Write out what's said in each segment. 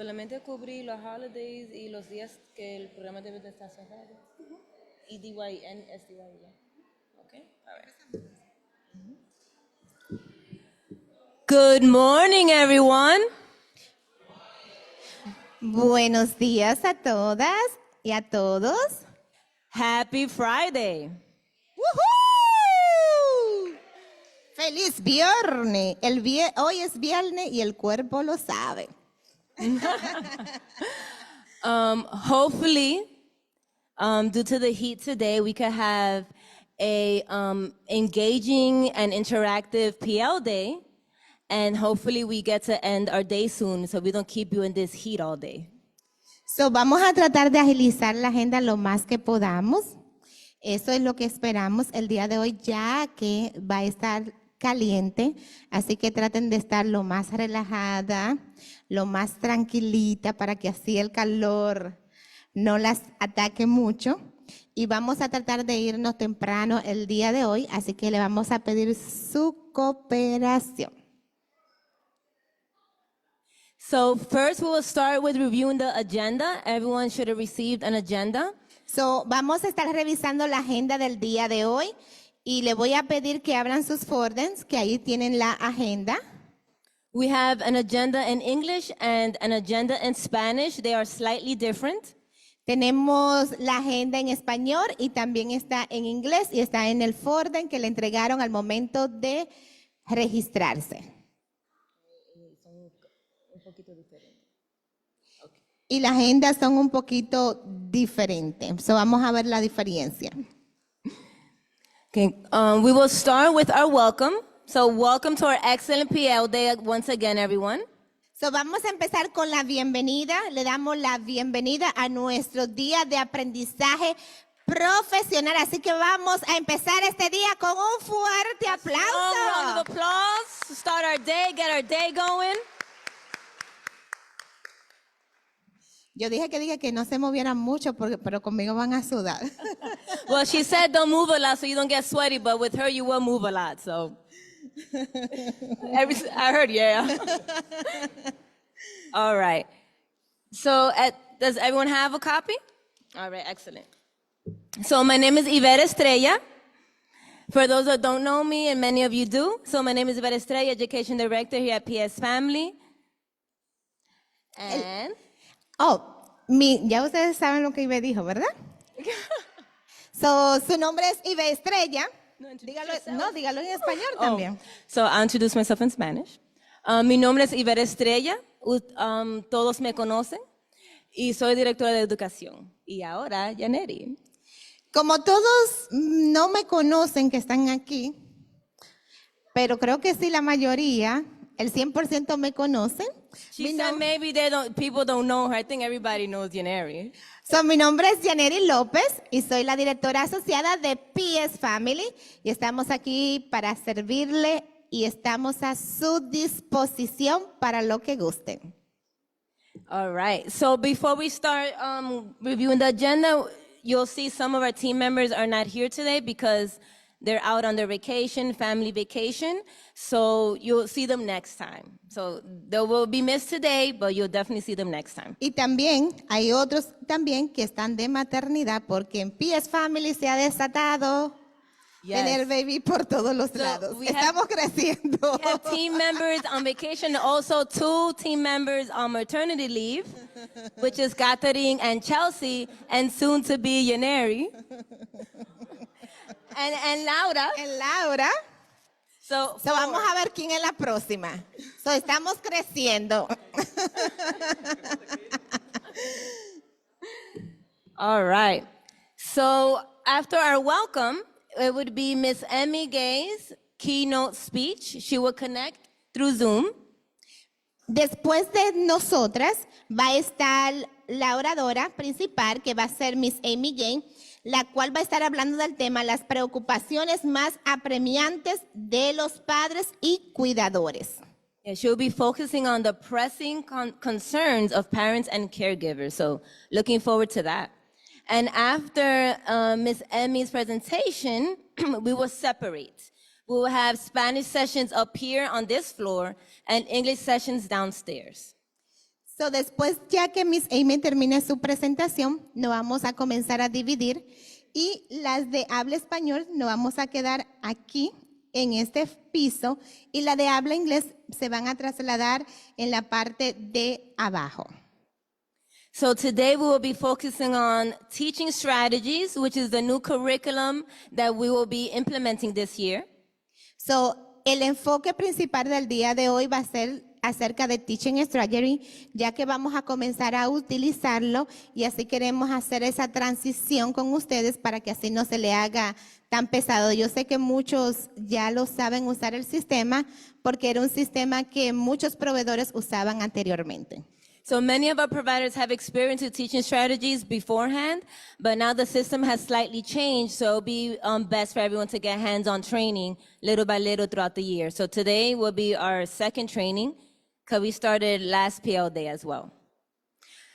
Solamente cubrí los holidays y los días que el programa debe de estar cerrado. EDYN, SDY. Okay, all right. Good morning, everyone. Buenos días a todas y a todos. Happy Friday. ¡Woohoo! ¡Feliz viernes! Hoy es viernes y el cuerpo lo sabe. Hopefully, due to the heat today, we could have a engaging and interactive PL day, and hopefully we get to end our day soon, so we don't keep you in this heat all day. So, vamos a tratar de agilizar la agenda lo más que podamos. Eso es lo que esperamos el día de hoy, ya que va a estar caliente, así que traten de estar lo más relajada, lo más tranquilita para que así el calor no las ataque mucho. Y vamos a tratar de irnos temprano el día de hoy, así que le vamos a pedir su cooperación. So first we will start with reviewing the agenda. Everyone should have received an agenda. So, vamos a estar revisando la agenda del día de hoy y le voy a pedir que abran sus folders, que ahí tienen la agenda. We have an agenda in English and an agenda in Spanish. They are slightly different. Tenemos la agenda en español y también está en inglés y está en el folder que le entregaron al momento de registrarse. Y las agendas son un poquito diferentes. So, vamos a ver la diferencia. Okay, we will start with our welcome. So welcome to our excellent PL day once again, everyone. So, vamos a empezar con la bienvenida. Le damos la bienvenida a nuestro día de aprendizaje profesional. Así que vamos a empezar este día con un fuerte A round of aplauso. applause to start our day, get our day going. Yo dije que no se movieran mucho, pero conmigo van a sudar. Well, she said don't move a lot so you don't get sweaty, but with her you will move a lot, so. I heard, yeah. All right. So does everyone have a copy? All right, excellent. So my name is Yvette Estrella. For those that don't know me, and many of you do, so my name is Yvette Estrella, Education Director here at PS Family. And... Ya ustedes saben lo que Ibe dijo, ¿verdad? So, su nombre es Ibe Estrella. Dígalo en español también. So I'll introduce myself in Spanish. Mi nombre es Yvette Estrella. Todos me conocen. Y soy directora de educación. Y ahora, Yaneri. Como todos no me conocen que están aquí, pero creo que sí la mayoría, el 100% me conocen. She said maybe people don't know her. I think everybody knows Yaneri. So, mi nombre es Yaneri López y soy la directora asociada de PS Family y estamos aquí para servirle y estamos a su disposición para lo que gusten. All right. So before we start reviewing the agenda, you'll see some of our team members are not here today because they're out on their vacation, family vacation. So you'll see them next time. So they will be missed today, but you'll definitely see them next time. Y también hay otros también que están de maternidad porque en PS Family se ha desatado tener baby por todos los lados. Estamos creciendo. We have team members on vacation, also 2 team members on maternity leave, which is Catherine and Chelsea, and soon to be Yaneri. And Laura. En Laura. So vamos a ver quién es la próxima. So, estamos creciendo. All right. So after our welcome, it would be Miss Emmy Gay's keynote speech. She will connect through Zoom. Después de nosotras va a estar la oradora principal, que va a ser Miss Amy Gay, la cual va a estar hablando del tema las preocupaciones más apremiantes de los padres y cuidadores. Yeah, she'll be focusing on the pressing concerns of parents and caregivers. So looking forward to that. And after Miss Emmy's presentation, we will separate. We will have Spanish sessions up here on this floor and English sessions downstairs. So, después, ya que Miss Amy termine su presentación, nos vamos a comenzar a dividir y las de habla español nos vamos a quedar aquí en este piso y la de habla inglés se van a trasladar en la parte de abajo. So today we will be focusing on teaching strategies, which is the new curriculum that we will be implementing this year. So, el enfoque principal del día de hoy va a ser acerca de Teaching Strategy, ya que vamos a comenzar a utilizarlo y así queremos hacer esa transición con ustedes para que así no se le haga tan pesado. Yo sé que muchos ya lo saben usar el sistema porque era un sistema que muchos proveedores usaban anteriormente. So many of our providers have experience with teaching strategies beforehand, but now the system has slightly changed, so it'll be best for everyone to get hands-on training little by little throughout the year. So today will be our second training, because we started last PL day as well.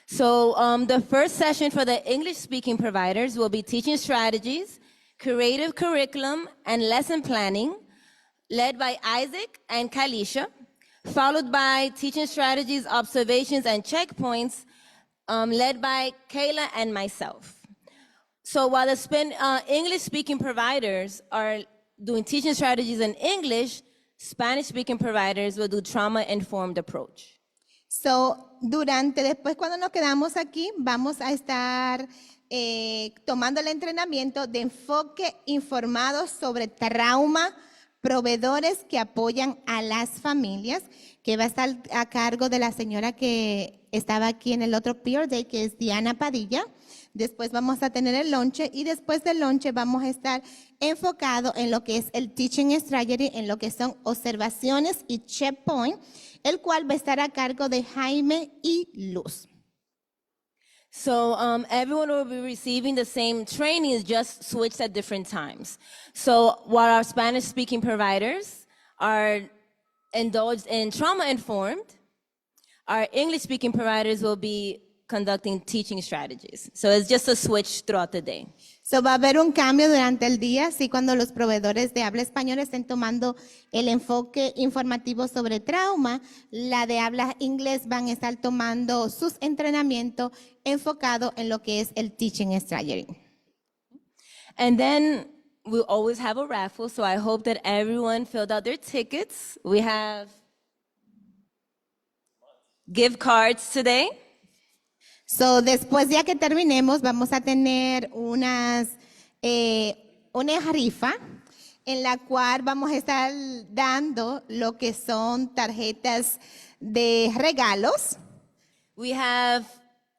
So the first session for the English-speaking providers will be teaching strategies, creative curriculum, and lesson planning, led by Isaac and Kalisha, followed by teaching strategies, observations, and checkpoints, led by Kayla and myself. So while the English-speaking providers are doing teaching strategies in English, Spanish-speaking providers will do trauma-informed approach. So, después cuando nos quedamos aquí, vamos a estar tomando el entrenamiento de enfoque informado sobre trauma, proveedores que apoyan a las familias, que va a estar a cargo de la señora que estaba aquí en el otro Peer Day, que es Diana Padilla. Después vamos a tener el lonche y después del lonche vamos a estar enfocado en lo que es el Teaching Strategy, en lo que son observaciones y checkpoint, el cual va a estar a cargo de Jaime y Luz. So everyone will be receiving the same training, it's just switched at different times. So while our Spanish-speaking providers are indulged in trauma-informed, our English-speaking providers will be conducting teaching strategies. So it's just a switch throughout the day. So va a haber un cambio durante el día, así cuando los proveedores de habla española estén tomando el enfoque informativo sobre trauma, la de habla inglés van a estar tomando sus entrenamientos enfocados en lo que es el teaching strategy. And then we'll always have a raffle, so I hope that everyone filled out their tickets. We have gift cards today. So, después ya que terminemos, vamos a tener una rifa en la cual vamos a estar dando lo que son tarjetas de regalos. We have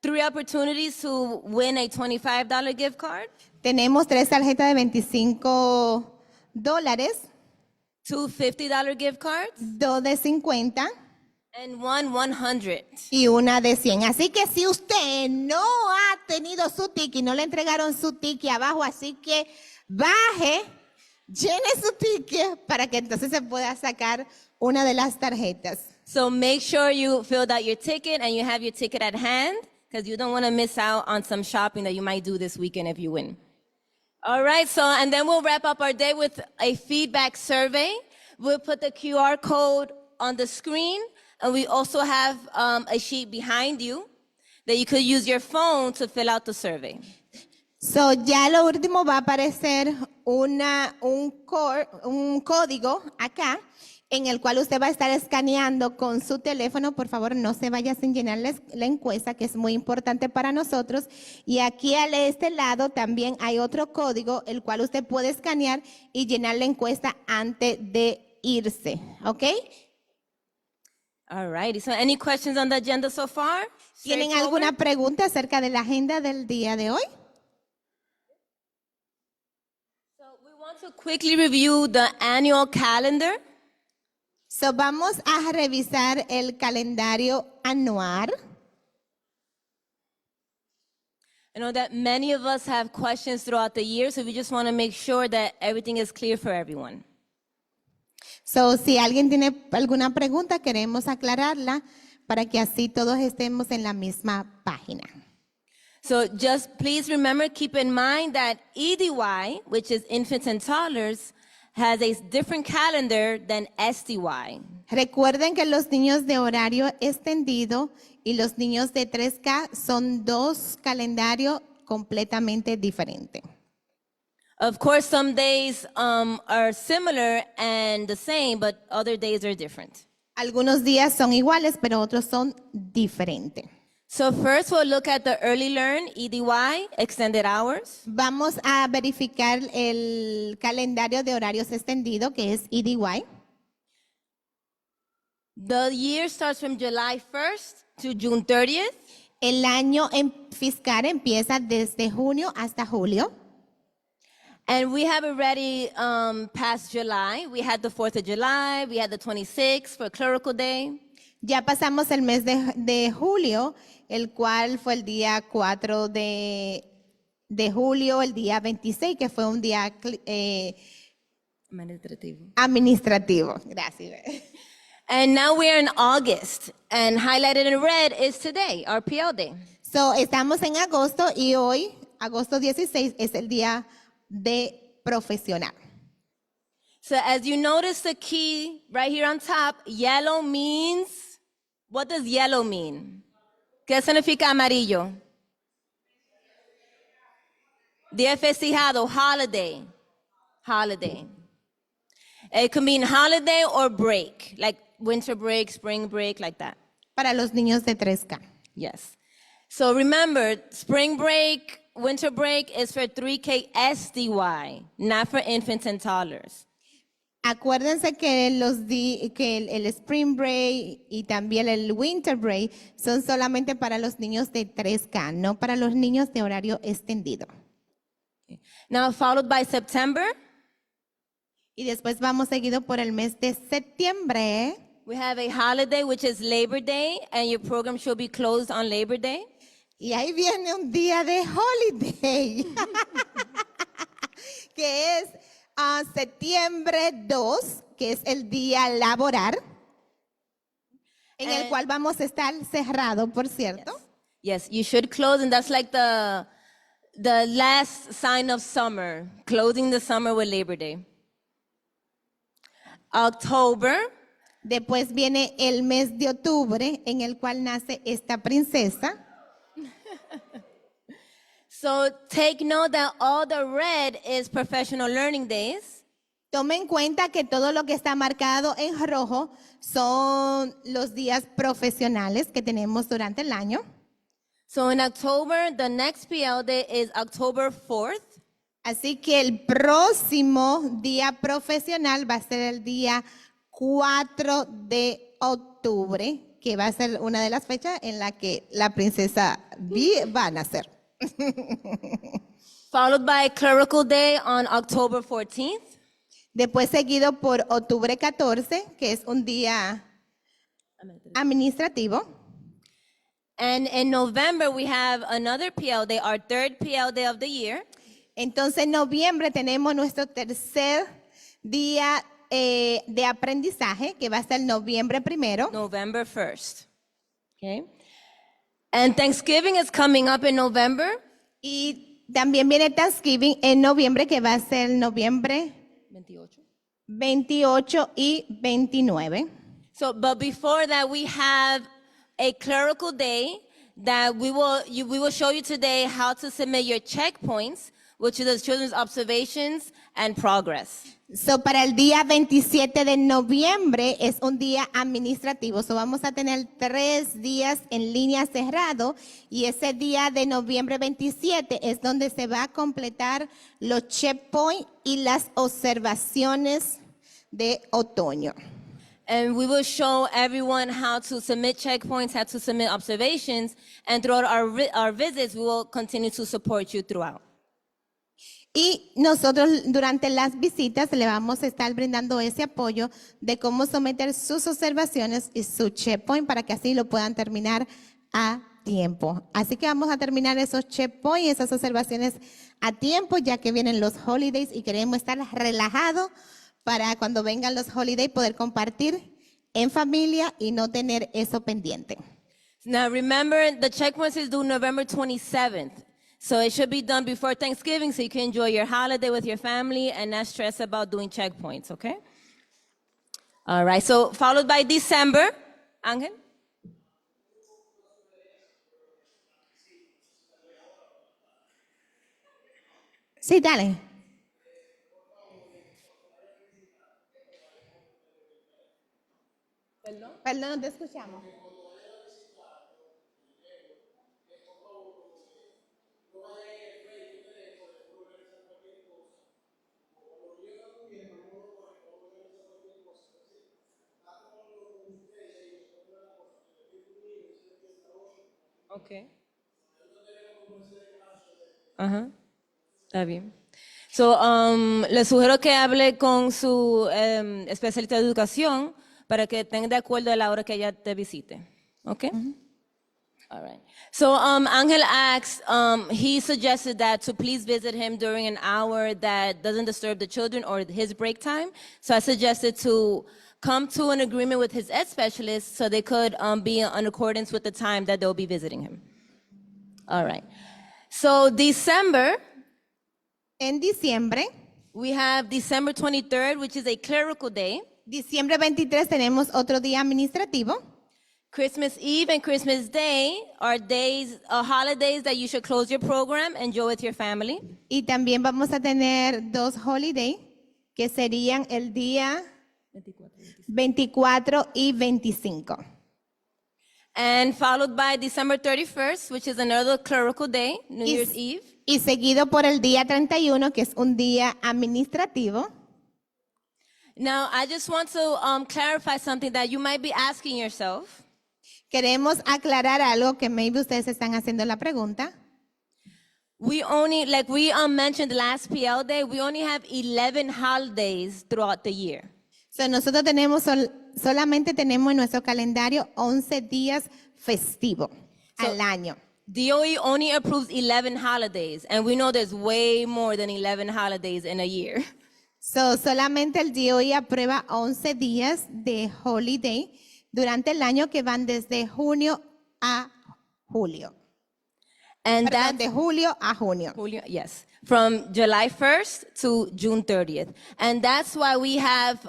3 opportunities to win a $25 gift card, Tenemos 3 tarjetas de $25, 2 $50 gift cards, 2 de 50 and 1 $100. y una de 100. Así que si usted no ha tenido su ticket y no le entregaron su ticket abajo, así que baje, llene su ticket para que entonces se pueda sacar una de las tarjetas. So make sure you filled out your ticket and you have your ticket at hand, because you don't want to miss out on some shopping that you might do this weekend if you win. All right, so and then we'll wrap up our day with a feedback survey. We'll put the QR code on the screen, and we also have a sheet behind you that you could use your phone to fill out the survey. So, ya lo último va a aparecer un código acá en el cual usted va a estar escaneando con su teléfono. Por favor, no se vaya sin llenar la encuesta, que es muy importante para nosotros. Y aquí a este lado también hay otro código, el cual usted puede escanear y llenar la encuesta antes de irse. ¿Ok? All righty, so any questions on the agenda so far? ¿Tienen Straightforward? alguna pregunta acerca de la agenda del día de hoy? So we want to quickly review the annual calendar. So, vamos a revisar el calendario anual. I know that many of us have questions throughout the year, so we just want to make sure that everything is clear for everyone. So, si alguien tiene alguna pregunta, queremos aclararla para que así todos estemos en la misma página. So just please remember, keep in mind that EDY, which is infants and toddlers, has a different calendar than SDY. Recuerden que los niños de horario extendido y los niños de 3K son dos calendarios completamente diferentes. Of course, some days are similar and the same, but other days are different. Algunos días son iguales, pero otros son diferentes. So first, we'll look at the Early Learn, EDY, extended hours. Vamos a verificar el calendario de horarios extendido, que es EDY. The year starts from July 1st to June 30th. El año fiscal empieza desde junio hasta julio. And we have already passed July. We had the 4th of July. We had the 26th for Clerical Day. Ya pasamos el mes de julio, el cual fue el día 4 de julio, el día 26, que fue un día administrativo. Gracias. And now we're in August. And highlighted in red is today, our PL Day. So, estamos en agosto y hoy, agosto 16, es el día de profesional. So as you notice the key right here on top, yellow means, what does yellow mean? ¿Qué significa amarillo? Día festejado, holiday. Holiday. It could mean holiday or break, like winter break, spring break, like that. Para los niños de 3K. Yes. So remember, spring break, winter break is for 3K SDY, not for infants and toddlers. Acuérdense que el spring break y también el winter break son solamente para los niños de 3K, no para los niños de horario extendido. Now followed by September, Y después vamos seguido por el mes de septiembre. we have a holiday which is Labor Day, and your program should be closed on Labor Day. Y ahí viene un día de holiday, que es septiembre 2, que es el día laboral, en el cual vamos a estar cerrado, por cierto. Yes, you should close, and that's like the last sign of summer, closing the summer with Labor Day. October, Después viene el mes de octubre, en el cual nace esta princesa. so take note that all the red is professional learning days. Tome en cuenta que todo lo que está marcado en rojo son los días profesionales que tenemos durante el año. So in October, the next PL day is October 4th. Así que el próximo día profesional va a ser el día 4 de octubre, que va a ser una de las fechas en la que la princesa va a nacer. Followed by Clerical Day on October 14th. Después seguido por octubre 14, que es un día administrativo. And in November, we have another PL day, our third PL day of the year. Entonces en noviembre tenemos nuestro tercer día de aprendizaje, que va a ser noviembre 1. November 1st. Okay. And Thanksgiving is coming up in November. Y también viene Thanksgiving en noviembre, que va a ser noviembre 28 y 29. So, but before that, we have a clerical day that we will show you today how to submit your checkpoints, which is the children's observations and progress. So, para el día 27 de noviembre es un día administrativo. So, vamos a tener 3 días en línea cerrado y ese día de noviembre 27 es donde se va a completar los checkpoints y las observaciones de otoño. And we will show everyone how to submit checkpoints, how to submit observations, and throughout our visits, we will continue to support you throughout. Y nosotros durante las visitas le vamos a estar brindando ese apoyo de cómo someter sus observaciones y su checkpoint para que así lo puedan terminar a tiempo. Así que vamos a terminar esos checkpoints, esas observaciones a tiempo, ya que vienen los holidays y queremos estar relajados para cuando vengan los holidays poder compartir en familia y no tener eso pendiente. Now remember, the checkpoints is due November 27th. So it should be done before Thanksgiving so you can enjoy your holiday with your family and not stress about doing checkpoints, okay? All right, so followed by December. Ángel? Sí, dale. Perdón, no te escuchamos. Okay. Ajá, está bien. So, le sugiero que hable con su especialista de educación para que tenga de acuerdo a la hora que ella te visite. Okay? All right. So, Angel asked, he suggested that to please visit him during an hour that doesn't disturb the children or his break time. So I suggested to come to an agreement with his ed specialist so they could be in accordance with the time that they'll be visiting him. All right. So December, En diciembre, we have December 23rd, which is a clerical day. diciembre 23 tenemos otro día administrativo. Christmas Eve and Christmas Day are days, holidays that you should close your program, enjoy with your family. Y también vamos a tener dos holidays, que serían el día 24 y 25. And followed by December 31st, which is another clerical day, New Y- Year's Eve. Y seguido por el día 31, que es un día administrativo. Now, I just want to clarify something that you might be asking yourself. Queremos aclarar algo que maybe ustedes están haciendo la pregunta. We only, like we mentioned last PL day, we only have 11 holidays throughout the year. So, nosotros tenemos solamente tenemos en nuestro calendario 11 días festivos al año. DOE only approves 11 holidays, and we know there's way more than 11 holidays in a year. So, solamente el DOE aprueba 11 días de holiday durante el año que van desde junio a julio. And Perdón, that's de julio a junio. Julio, yes, from July 1st to June 30th. And that's why we have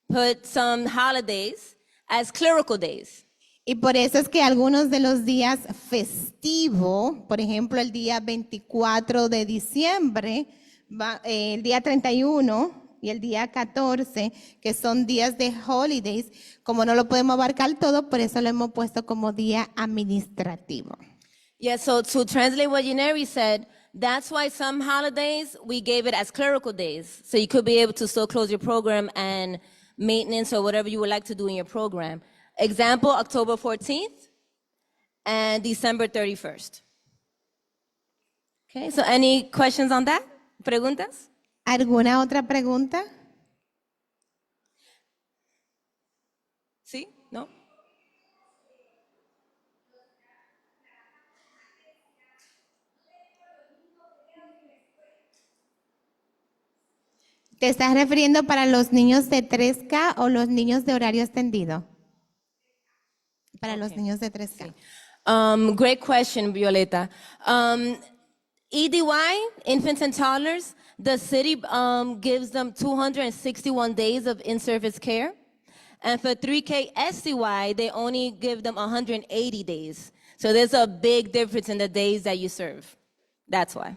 put some holidays as clerical days. Y por eso es que algunos de los días festivos, por ejemplo, el día 24 de diciembre, el día 31 y el día 14, que son días de holidays, como no lo podemos abarcar todo, por eso lo hemos puesto como día administrativo. Yeah, so to translate what Yaneri said, that's why some holidays we gave it as clerical days. So you could be able to still close your program and maintenance or whatever you would like to do in your program. Example, October 14th and December 31st. Okay, so any questions on that? ¿Preguntas? ¿Alguna otra pregunta? ¿Sí? ¿No? ¿Te estás refiriendo para los niños de 3K o los niños de horario extendido? Para los niños de 3K. Great question, Violeta. EDY, infants and toddlers, the city gives them 261 days of in-service care. And for 3K SCY, they only give them 180 days. So there's a big difference in the days that you serve. That's why.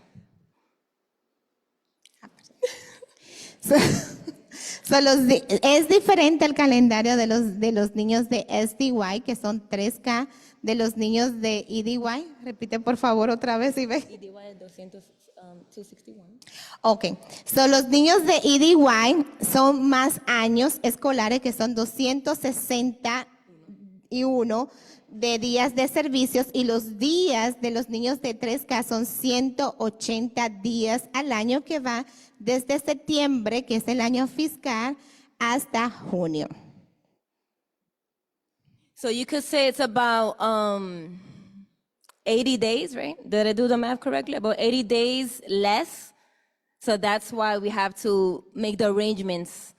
Es diferente el calendario de los niños de SDY, que son 3K, de los niños de EDY. Repite por favor otra vez y ve. EDY es 261. Ok, so los niños de EDY son más años escolares, que son 261 de días de servicios, y los días de los niños de 3K son 180 días al año, que va desde septiembre, que es el año fiscal, hasta junio. So you could say it's about 80 days, right? Did I do the math correctly? About 80 days less. So that's why we have to make the arrangements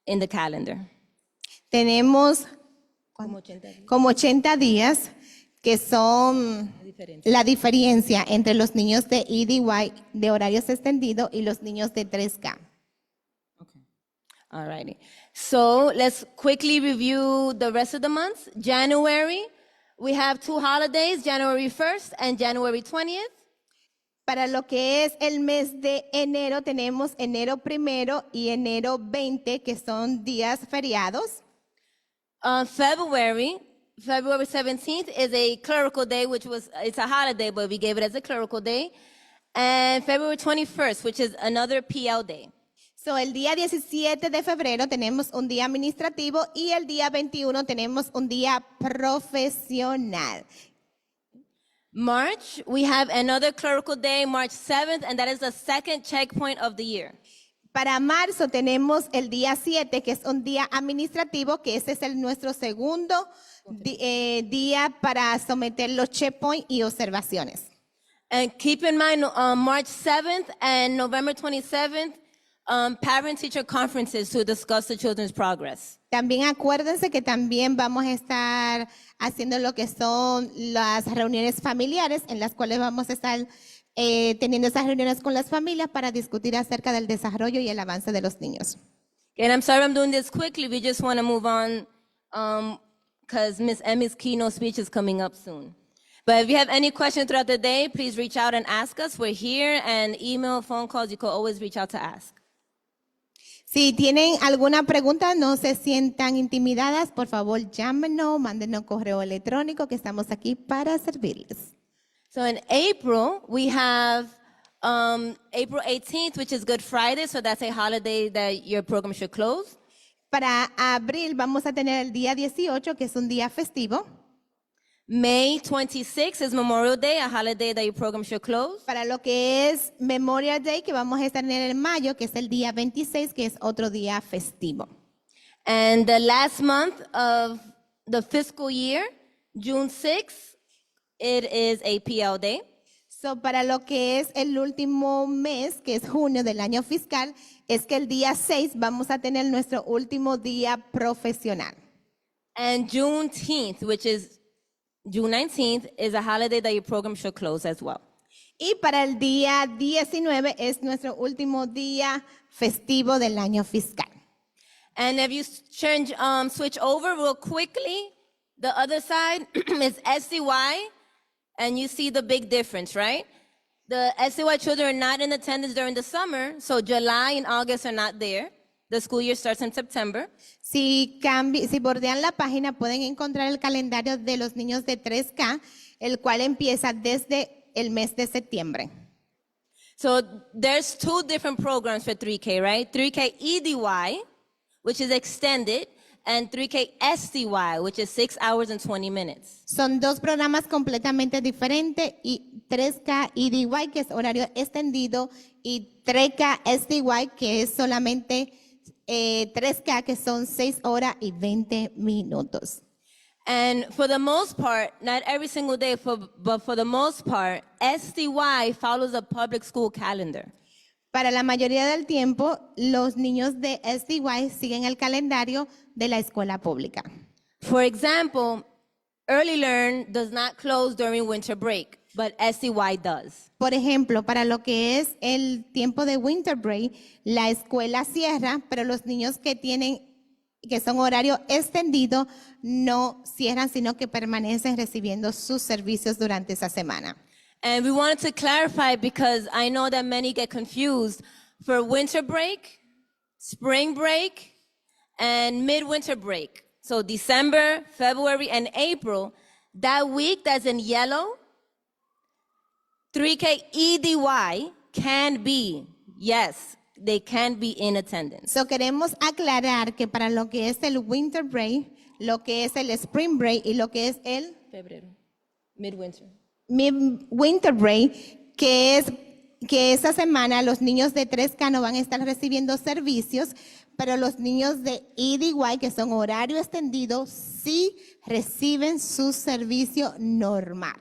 in the calendar. Tenemos como 80 días, que son la diferencia entre los niños de EDY de horarios extendidos y los niños de 3K. All righty. So let's quickly review the rest of the months. January, we have 2 holidays, January 1st and January 20th. Para lo que es el mes de enero, tenemos enero 1 y enero 20, que son días feriados. February 17th is a clerical day, it's a holiday, but we gave it as a clerical day. And February 21st, which is another PL day. So, el día 17 de febrero tenemos un día administrativo y el día 21 tenemos un día profesional. March, we have another clerical day, March 7th, and that is the second checkpoint of the year. Para marzo tenemos el día 7, que es un día administrativo, que ese es nuestro segundo día para someter los checkpoints y observaciones. And keep in mind, March 7th and November 27th, parent-teacher conferences to discuss the children's progress. También acuérdense que también vamos a estar haciendo lo que son las reuniones familiares, en las cuales vamos a estar teniendo esas reuniones con las familias para discutir acerca del desarrollo y el avance de los niños. And I'm sorry I'm doing this quickly. We just want to move on because Miss Emmy's keynote speech is coming up soon. But if you have any questions throughout the day, please reach out and ask us. We're here, and email, phone calls, you can always reach out to ask. Si tienen alguna pregunta, no se sientan intimidadas, por favor llámenos, mándenos correo electrónico, que estamos aquí para servirles. So in April, we have April 18th, which is Good Friday, so that's a holiday that your program should close. Para abril vamos a tener el día 18, que es un día festivo. May 26th is Memorial Day, a holiday that your program should close. Para lo que es Memorial Day, que vamos a estar en mayo, que es el día 26, que es otro día festivo. And the last month of the fiscal year, June 6th, it is a PL Day. So, para lo que es el último mes, que es junio del año fiscal, es que el día 6 vamos a tener nuestro último día profesional. And Juneteenth, which is June 19th, is a holiday that your program should close as well. Y para el día 19 es nuestro último día festivo del año fiscal. And if you switch over real quickly, the other side is SCY, and you see the big difference, right? The SCY children are not in attendance during the summer, so July and August are not there. The school year starts in September. Si bordean la página, pueden encontrar el calendario de los niños de 3K, el cual empieza desde el mes de septiembre. So there's 2 different programs for 3K, right? 3K EDY, which is extended, and 3K STY, which is 6 hours and 20 minutes. Son 2 programas completamente diferentes, y 3K EDY, que es horario extendido, y 3K STY, que es solamente 3K, que son 6 horas y 20 minutos. And for the most part, not every single day, but for the most part, STY follows a public school calendar. Para la mayoría del tiempo, los niños de STY siguen el calendario de la escuela pública. For example, Early Learn does not close during winter break, but STY does. Por ejemplo, para lo que es el tiempo de winter break, la escuela cierra, pero los niños que son horario extendido no cierran, sino que permanecen recibiendo sus servicios durante esa semana. And we wanted to clarify because I know that many get confused. For winter break, spring break, and midwinter break, so December, February, and April, that week that's in yellow, 3K EDY can be, yes, they can be in attendance. So queremos aclarar que para lo que es el winter break, lo que es el spring break y lo que es el Febrero, midwinter. winter break, que esa semana los niños de 3K no van a estar recibiendo servicios, pero los niños de EDY, que son horario extendido, sí reciben su servicio normal.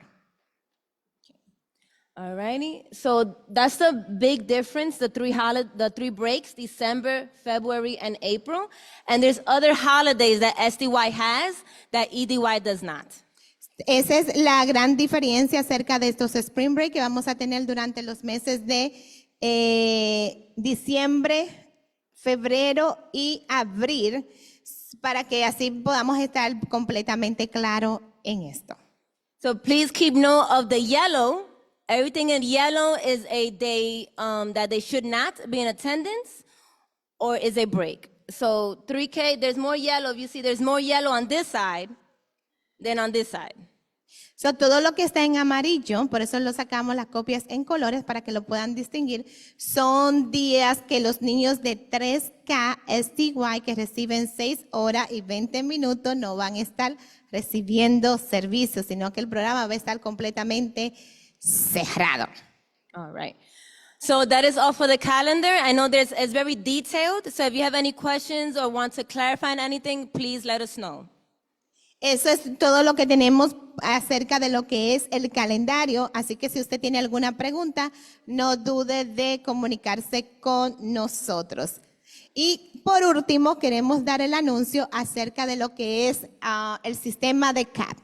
Alrighty, so that's the big difference, the 3 breaks, December, February, and April. And there's other holidays that STY has that EDY does not. Esa es la gran diferencia acerca de estos Spring Break que vamos a tener durante los meses de diciembre, febrero y abril, para que así podamos estar completamente claros en esto. So please keep note of the yellow. Everything in yellow is a day that they should not be in attendance or is a break. So 3K, there's more yellow. If you see there's more yellow on this side than on this side. So, todo lo que está en amarillo, por eso lo sacamos las copias en colores para que lo puedan distinguir, son días que los niños de 3K STY que reciben 6 horas y 20 minutos no van a estar recibiendo servicios, sino que el programa va a estar completamente cerrado. All right. So that is all for the calendar. I know it's very detailed. So if you have any questions or want to clarify on anything, please let us know. Eso es todo lo que tenemos acerca de lo que es el calendario, así que si usted tiene alguna pregunta, no dude de comunicarse con nosotros. Y por último, queremos dar el anuncio acerca de lo que es el sistema de CAP.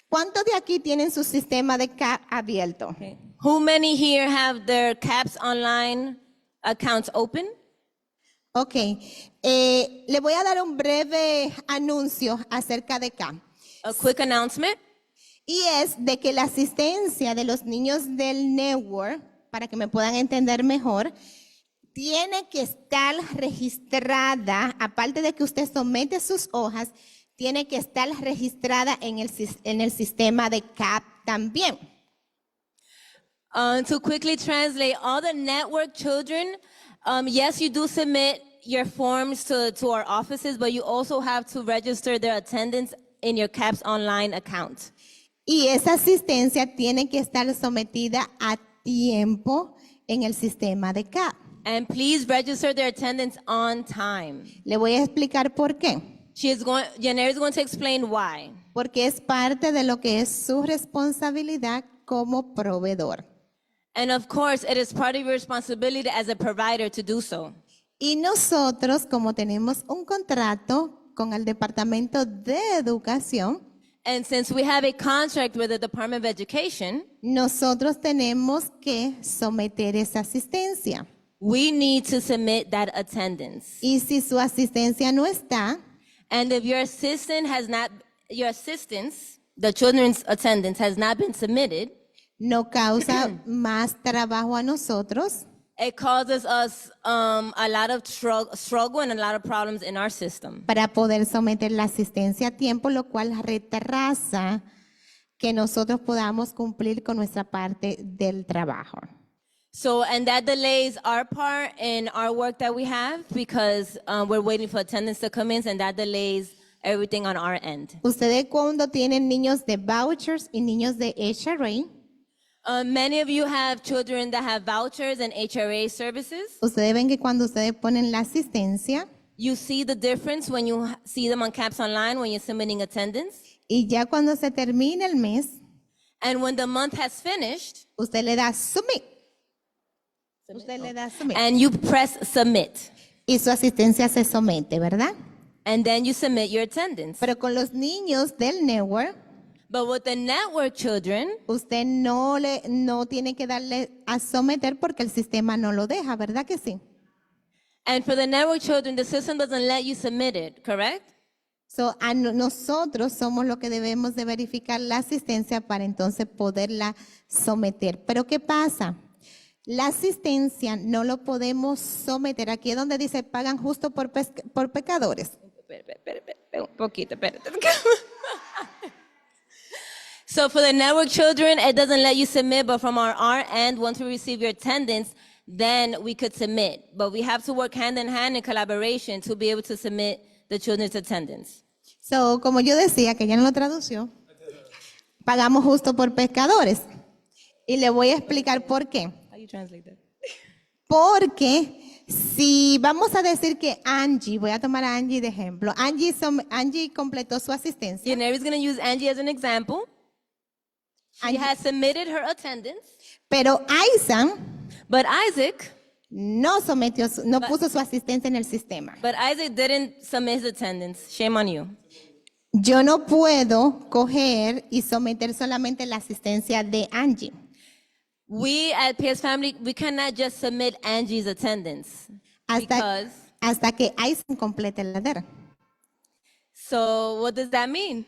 ¿Cuántos de aquí tienen su sistema de CAP abierto? Okay. Who many here have their CAPS online accounts open? Ok, le voy a dar un breve anuncio acerca de CAP. A quick announcement. Y es de que la asistencia de los niños del network, para que me puedan entender mejor, tiene que estar registrada, aparte de que usted somete sus hojas, tiene que estar registrada en el sistema de CAP también. To quickly translate, all the network children, yes, you do submit your forms to our offices, but you also have to register their attendance in your CAPS online account. Y esa asistencia tiene que estar sometida a tiempo en el sistema de CAP. And please register their attendance on time. Le voy a explicar por qué. Janelle is going to explain why. Porque es parte de lo que es su responsabilidad como proveedor. And of course, it is part of your responsibility as a provider to do so. Y nosotros, como tenemos un contrato con el Departamento de Educación, And since we have a contract with the Department of Education, nosotros tenemos que someter esa asistencia. we need to submit that attendance. Y si su asistencia no está, And if your assistance, the children's attendance has not been submitted, no causa más trabajo a nosotros, it causes us a lot of struggle and a lot of problems in our system. para poder someter la asistencia a tiempo, lo cual retrasa que nosotros podamos cumplir con nuestra parte del trabajo. So, and that delays our part in our work that we have because we're waiting for attendance to come in, and that delays everything on our end. Ustedes cuando tienen niños de vouchers y niños de HRA, Many of you have children that have vouchers and HRA services. ustedes ven que cuando ustedes ponen la asistencia You see the difference when you see them on CAPS Online when you're submitting attendance. y ya cuando se termina el mes, And when the month has finished, usted le da submit. Usted le da submit. and you press submit, Y su asistencia se somete, ¿verdad? and then you submit your attendance. Pero con los niños del network, But with the network children, usted no tiene que darle a someter porque el sistema no lo deja, ¿verdad que sí? and for the network children, the system doesn't let you submit it, correct? So, nosotros somos los que debemos de verificar la asistencia para entonces poderla someter. Pero ¿qué pasa? La asistencia no lo podemos someter. Aquí es donde dice pagan justo por pecadores. Espera, un poquito, espérate. So for the network children, it doesn't let you submit, but from our end, once we receive your attendance, then we could submit. But we have to work hand in hand in collaboration to be able to submit the children's attendance. So, como yo decía, que ya no lo tradució, pagamos justo por pescadores. Y le voy a explicar por qué. How you translate that? Porque si vamos a decir que Angie, voy a tomar a Angie de ejemplo, Angie completó su asistencia, Yaneri's going to use Angie as an example. She Angie- has submitted her attendance, pero Aisan but Isaac no puso su asistencia en el sistema. didn't submit his attendance. Shame on you. Yo no puedo coger y someter solamente la asistencia de Angie. We at PS Family, we cannot just submit Angie's attendance Hasta, hasta que Aizen complete la DER. So what does that mean?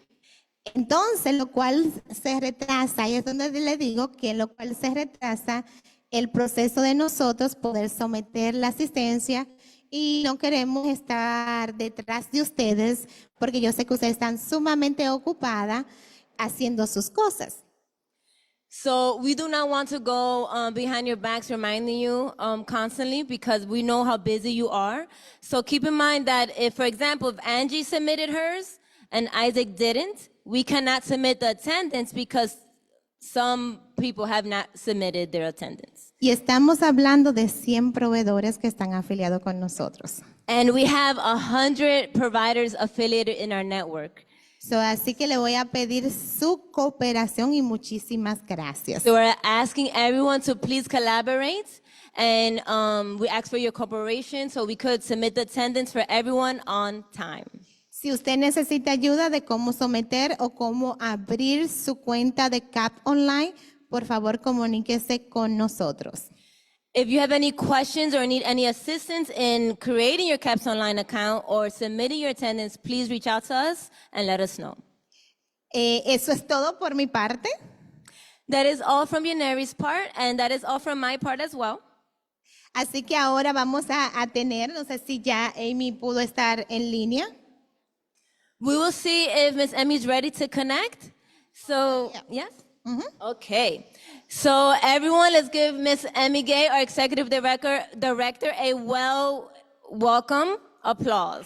Entonces, lo cual se retrasa, y es donde le digo que lo cual se retrasa el proceso de nosotros poder someter la asistencia, y no queremos estar detrás de ustedes porque yo sé que ustedes están sumamente ocupadas haciendo sus cosas. So we do not want to go behind your backs reminding you constantly because we know how busy you are. So keep in mind that if, for example, if Angie submitted hers and Isaac didn't, we cannot submit the attendance because some people have not submitted their attendance. Y estamos hablando de 100 proveedores que están afiliados con nosotros. And we have 100 providers affiliated in our network. So, así que le voy a pedir su cooperación y muchísimas gracias. So we're asking everyone to please collaborate, and we ask for your cooperation so we could submit the attendance for everyone on time. Si usted necesita ayuda de cómo someter o cómo abrir su cuenta de CAP Online, por favor comuníquese con nosotros. If you have any questions or need any assistance in creating your CAPS Online account or submitting your attendance, please reach out to us and let us know. Eso es todo por mi parte. That is all from Yaneri's part, and that is all from my part as well. Así que ahora vamos a tener, no sé si ya Amy pudo estar en línea. We will see if Ms. Emmy is ready to connect. So, yes? Okay. So everyone, let's give Ms. Emmy Gay, our Executive Director, a welcome applause.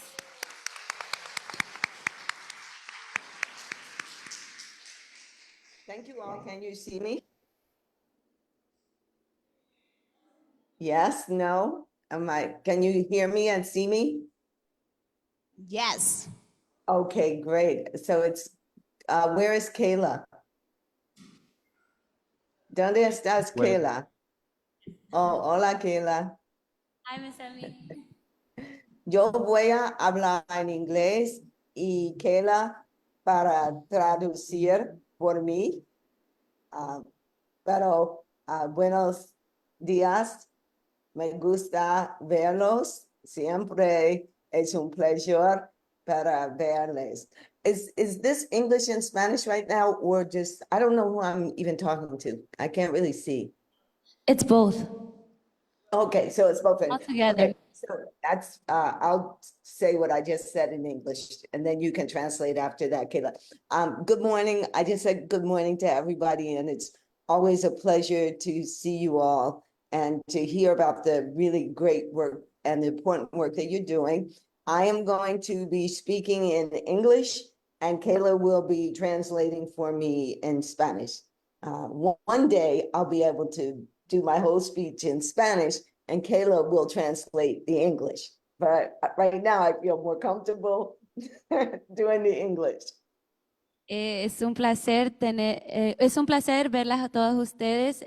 Thank you all. Can you see me? Yes, no? Can you hear me and see me? Yes. Okay, great. So where is Kayla? ¿Dónde estás, Kayla? Oh, hola, Kayla. Hi, Miss Emmy. Yo voy a hablar en inglés y Kayla para traducir por mí. Pero buenos días. Me gusta verlos. Siempre es un placer para verles. Is this English and Spanish right now, or just, I don't know who I'm even talking to. I can't really see. It's both. Okay, so it's both. All together. Okay, so that's, I'll say what I just said in English, and then you can translate after that, Kayla. Good morning. I just said good morning to everybody, and it's always a pleasure to see you all and to hear about the really great work and the important work that you're doing. I am going to be speaking in English, and Kayla will be translating for me in Spanish. One day I'll be able to do my whole speech in Spanish, and Kayla will translate the English. But right now I feel more comfortable doing the English. Es un placer verlas a todos ustedes.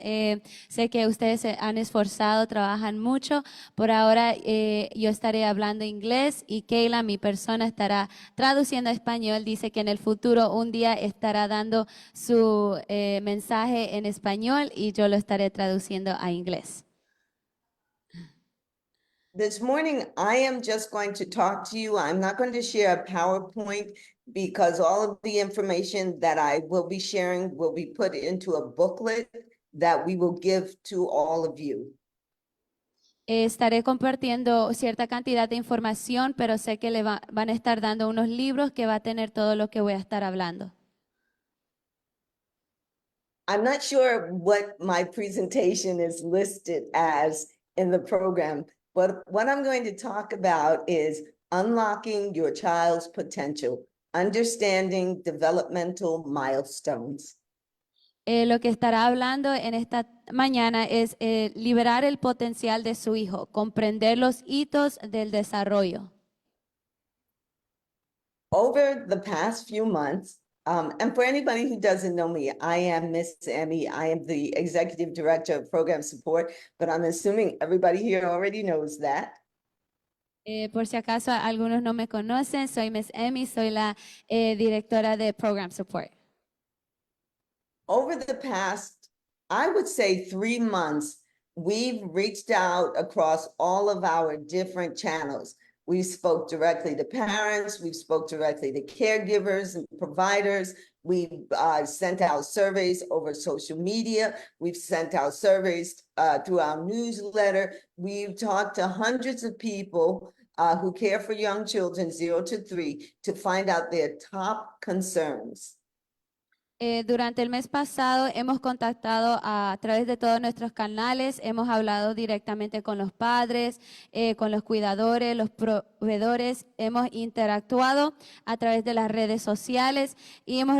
Sé que ustedes se han esforzado, trabajan mucho. Por ahora yo estaré hablando inglés y Kayla, mi persona, estará traduciendo a español. Dice que en el futuro un día estará dando su mensaje en español y yo lo estaré traduciendo a inglés. This morning, I am just going to talk to you. I'm not going to share a PowerPoint because all of the information that I will be sharing will be put into a booklet that we will give to all of you. Estaré compartiendo cierta cantidad de información, pero sé que van a estar dando unos libros que va a tener todo lo que voy a estar hablando. I'm not sure what my presentation is listed as in the program, but what I'm going to talk about is unlocking your child's potential, understanding developmental milestones. Lo que estará hablando en esta mañana es liberar el potencial de su hijo, comprender los hitos del desarrollo. Over the past few months, and for anybody who doesn't know me, I am Miss Emmy. I am the Executive Director of Program Support, but I'm assuming everybody here already knows that. Por si acaso algunos no me conocen, soy Miss Emmy, soy la directora de Program Support. Over the past, I would say 3 months, we've reached out across all of our different channels. We spoke directly to parents, we spoke directly to caregivers and providers. We've sent out surveys over social media. We've sent out surveys through our newsletter. We've talked to hundreds of people who care for young children 0 to 3 to find out their top concerns. Durante el mes pasado hemos contactado a través de todos nuestros canales, hemos hablado directamente con los padres, con los cuidadores, los proveedores, hemos interactuado a través de las redes sociales y hemos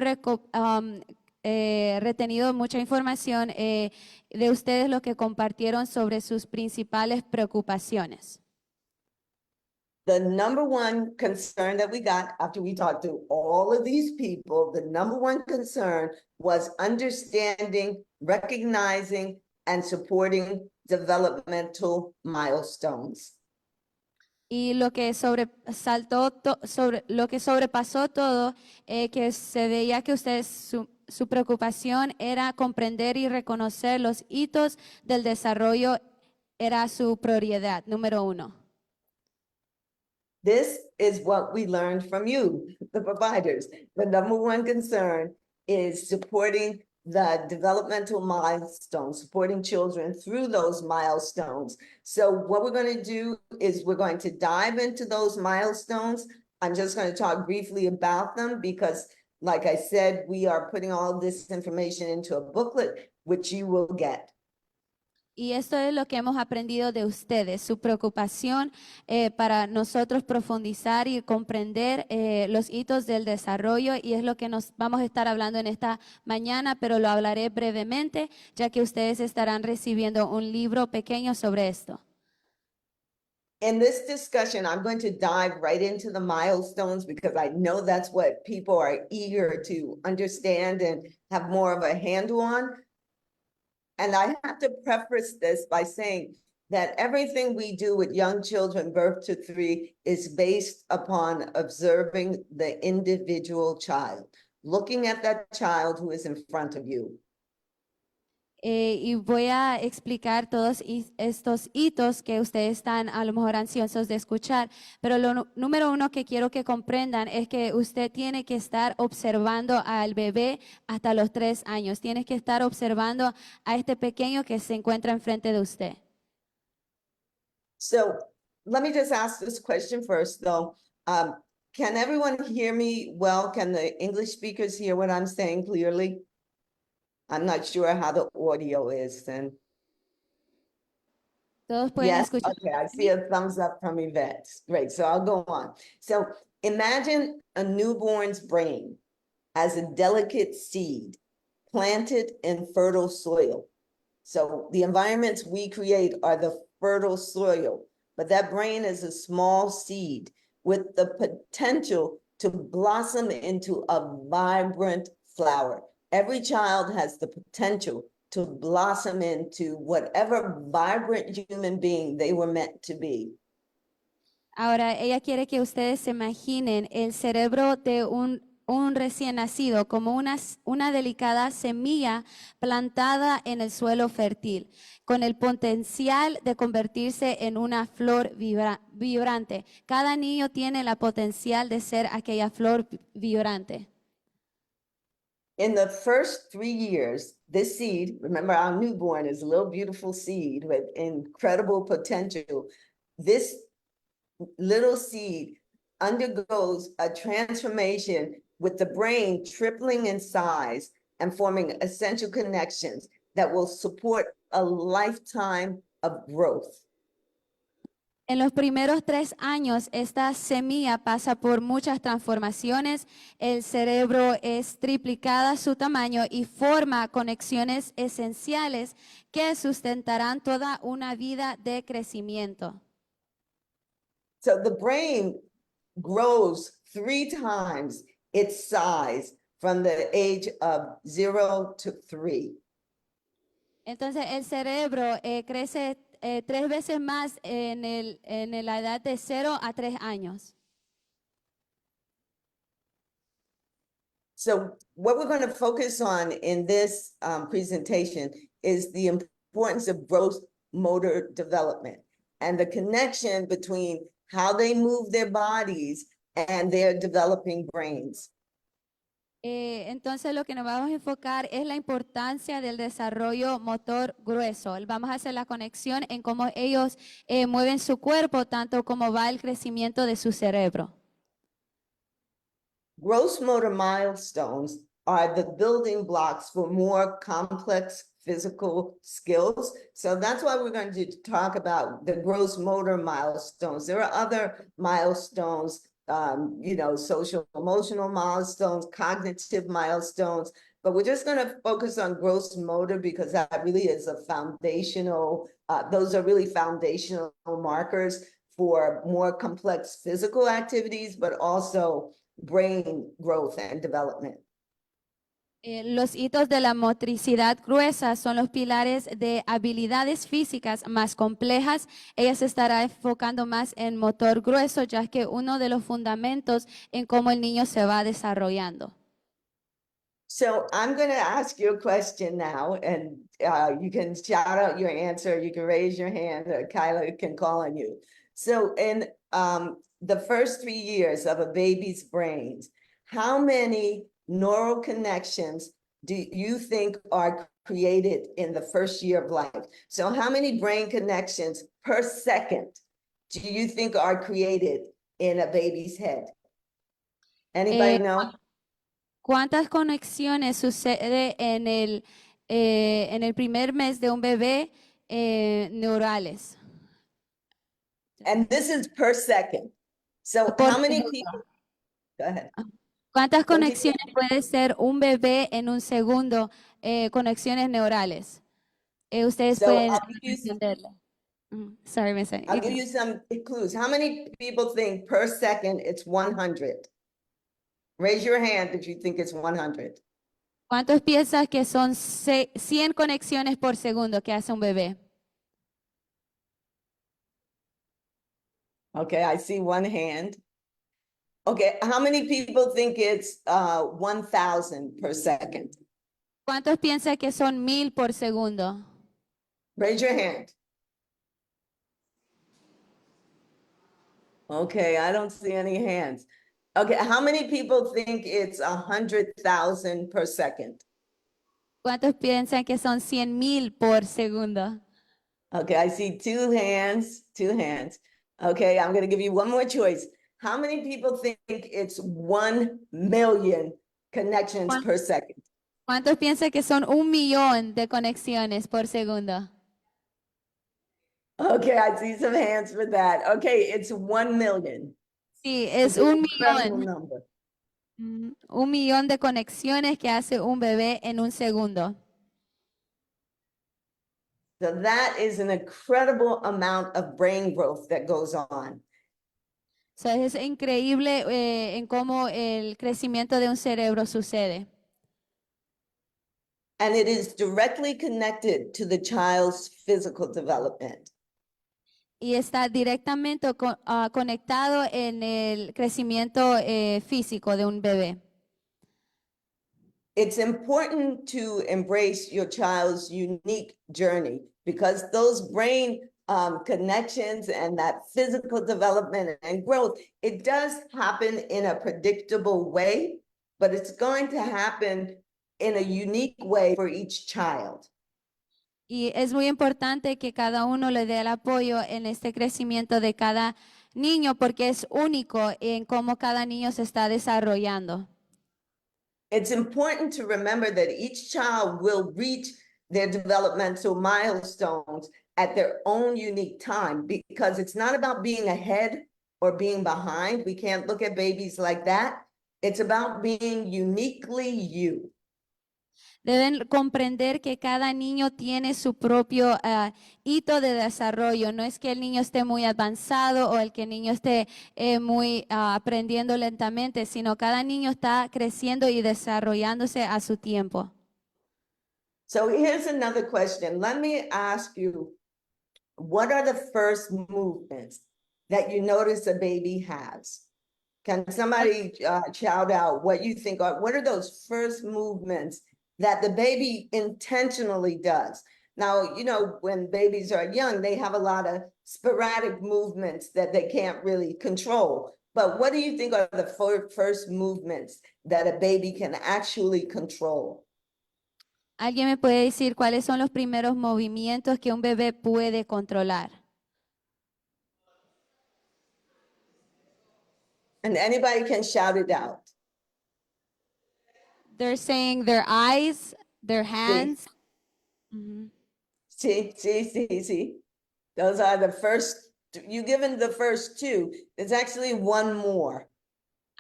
retenido mucha información de ustedes, lo que compartieron sobre sus principales preocupaciones. The number one concern that we got after we talked to all of these people, the number one concern was understanding, recognizing, and supporting developmental milestones. Y lo que lo que sobrepasó todo, que se veía que ustedes, su preocupación era comprender y reconocer los hitos del desarrollo, era su prioridad número uno. This is what we learned from you, the providers. The number one concern is supporting the developmental milestones, supporting children through those milestones. So what we're going to do is we're going to dive into those milestones. I'm just going to talk briefly about them because, like I said, we are putting all this information into a booklet, which you will get. Y esto es lo que hemos aprendido de ustedes, su preocupación para nosotros profundizar y comprender los hitos del desarrollo, y es lo que nos vamos a estar hablando en esta mañana, pero lo hablaré brevemente, ya que ustedes estarán recibiendo un libro pequeño sobre esto. In this discussion, I'm going to dive right into the milestones because I know that's what people are eager to understand and have more of a handle on. And I have to preface this by saying that everything we do with young children birth to 3 is based upon observing the individual child, looking at that child who is in front of you. Y voy a explicar todos estos hitos que ustedes están a lo mejor ansiosos de escuchar, pero lo número uno que quiero que comprendan es que usted tiene que estar observando al bebé hasta los 3 años. Tiene que estar observando a este pequeño que se encuentra enfrente de usted. So let me just ask this question first, though. Can everyone hear me well? Can the English speakers hear what I'm saying clearly? I'm not sure how the audio is then. Todos pueden Yes, escuchar. okay, I see a thumbs up from Yvette. Great, so I'll go on. So imagine a newborn's brain as a delicate seed planted in fertile soil. So the environments we create are the fertile soil, but that brain is a small seed with the potential to blossom into a vibrant flower. Every child has the potential to blossom into whatever vibrant human being they were meant to be. Ahora, ella quiere que ustedes se imaginen el cerebro de un recién nacido como una delicada semilla plantada en el suelo fértil, con el potencial de convertirse en una flor vibrante. Cada niño tiene la potencial de ser aquella flor vibrante. In the first 3 years, this seed, remember our newborn is a little beautiful seed with incredible potential. This little seed undergoes a transformation with the brain tripling in size and forming essential connections that will support a lifetime of growth. En los primeros 3 años, esta semilla pasa por muchas transformaciones. El cerebro es triplicada su tamaño y forma conexiones esenciales que sustentarán toda una vida de crecimiento. So the brain grows 3 times its size from the age of 0 to 3. Entonces, el cerebro crece 3 veces más en la edad de 0 a 3 años. So what we're going to focus on in this presentation is the importance of gross motor development and the connection between how they move their bodies and their developing brains. Entonces lo que nos vamos a enfocar es la importancia del desarrollo motor grueso. Vamos a hacer la conexión en cómo ellos mueven su cuerpo, tanto como va el crecimiento de su cerebro. Gross motor milestones are the building blocks for more complex physical skills. So that's why we're going to talk about the gross motor milestones. There are other milestones, social emotional milestones, cognitive milestones, but we're just going to focus on gross motor because that really is a foundational, those are really foundational markers for more complex physical activities, but also brain growth and development. Los hitos de la motricidad gruesa son los pilares de habilidades físicas más complejas. Ella se estará enfocando más en motor grueso, ya que uno de los fundamentos en cómo el niño se va desarrollando. So I'm going to ask you a question now, and you can shout out your answer, you can raise your hand, or Kyla can call on you. So in the first 3 years of a baby's brains, how many neural connections do you think are created in the first year of life? So how many brain connections per second do you think are created in a baby's head? Anybody know? ¿Cuántas conexiones sucede en el primer mes de un bebé neurales? And this is per second. So Por how many segundo. people? Go ahead. ¿Cuántas Don't you- conexiones puede ser un bebé en un segundo? Conexiones neurales. Ustedes So pueden I'll give you- entenderlo. Sorry, Miss. I'll give you some clues. How many people think per second it's 100? Raise your hand if you think it's 100. ¿Cuántos piensas que son 100 conexiones por segundo que hace un bebé? Okay, I see one hand. Okay, how many people think it's 1,000 per second? ¿Cuántos piensan que son 1000 por segundo? Raise your hand. Okay, I don't see any hands. Okay, how many people think it's 100,000 per second? ¿Cuántos piensan que son 100,000 por segundo? Okay, I see two hands, two hands. Okay, I'm gonna give you one more choice. How many people think it's 1 million connections per second? ¿Cuántos piensan que son 1,000,000 de conexiones por segundo? Okay, I see some hands for that. Okay, it's 1 million. Sí, es It's an 1,000,000. incredible number. 1,000,000 de conexiones que hace un bebé en un segundo. So that is an incredible amount of brain growth that goes on. So, es increíble en cómo el crecimiento de un cerebro sucede. And it is directly connected to the child's physical development. Y está directamente conectado en el crecimiento físico de un bebé. It's important to embrace your child's unique journey because those brain connections and that physical development and growth, it does happen in a predictable way, but it's going to happen in a unique way for each child. Y es muy importante que cada uno le dé el apoyo en este crecimiento de cada niño porque es único en cómo cada niño se está desarrollando. It's important to remember that each child will reach their developmental milestones at their own unique time because it's not about being ahead or being behind. We can't look at babies like that. It's about being uniquely you. Deben comprender que cada niño tiene su propio hito de desarrollo. No es que el niño esté muy avanzado o el que el niño esté muy aprendiendo lentamente, sino cada niño está creciendo y desarrollándose a su tiempo. So here's another question. Let me ask you, what are the first movements that you notice a baby has? Can somebody shout out what you think are, what are those first movements that the baby intentionally does? Now, you know, when babies are young, they have a lot of sporadic movements that they can't really control. But what do you think are the first movements that a baby can actually control? ¿Alguien me puede decir cuáles son los primeros movimientos que un bebé puede controlar? And anybody can shout it out. They're saying their eyes, their hands. Mhm. See. Those are the first, you given the first two. There's actually one more.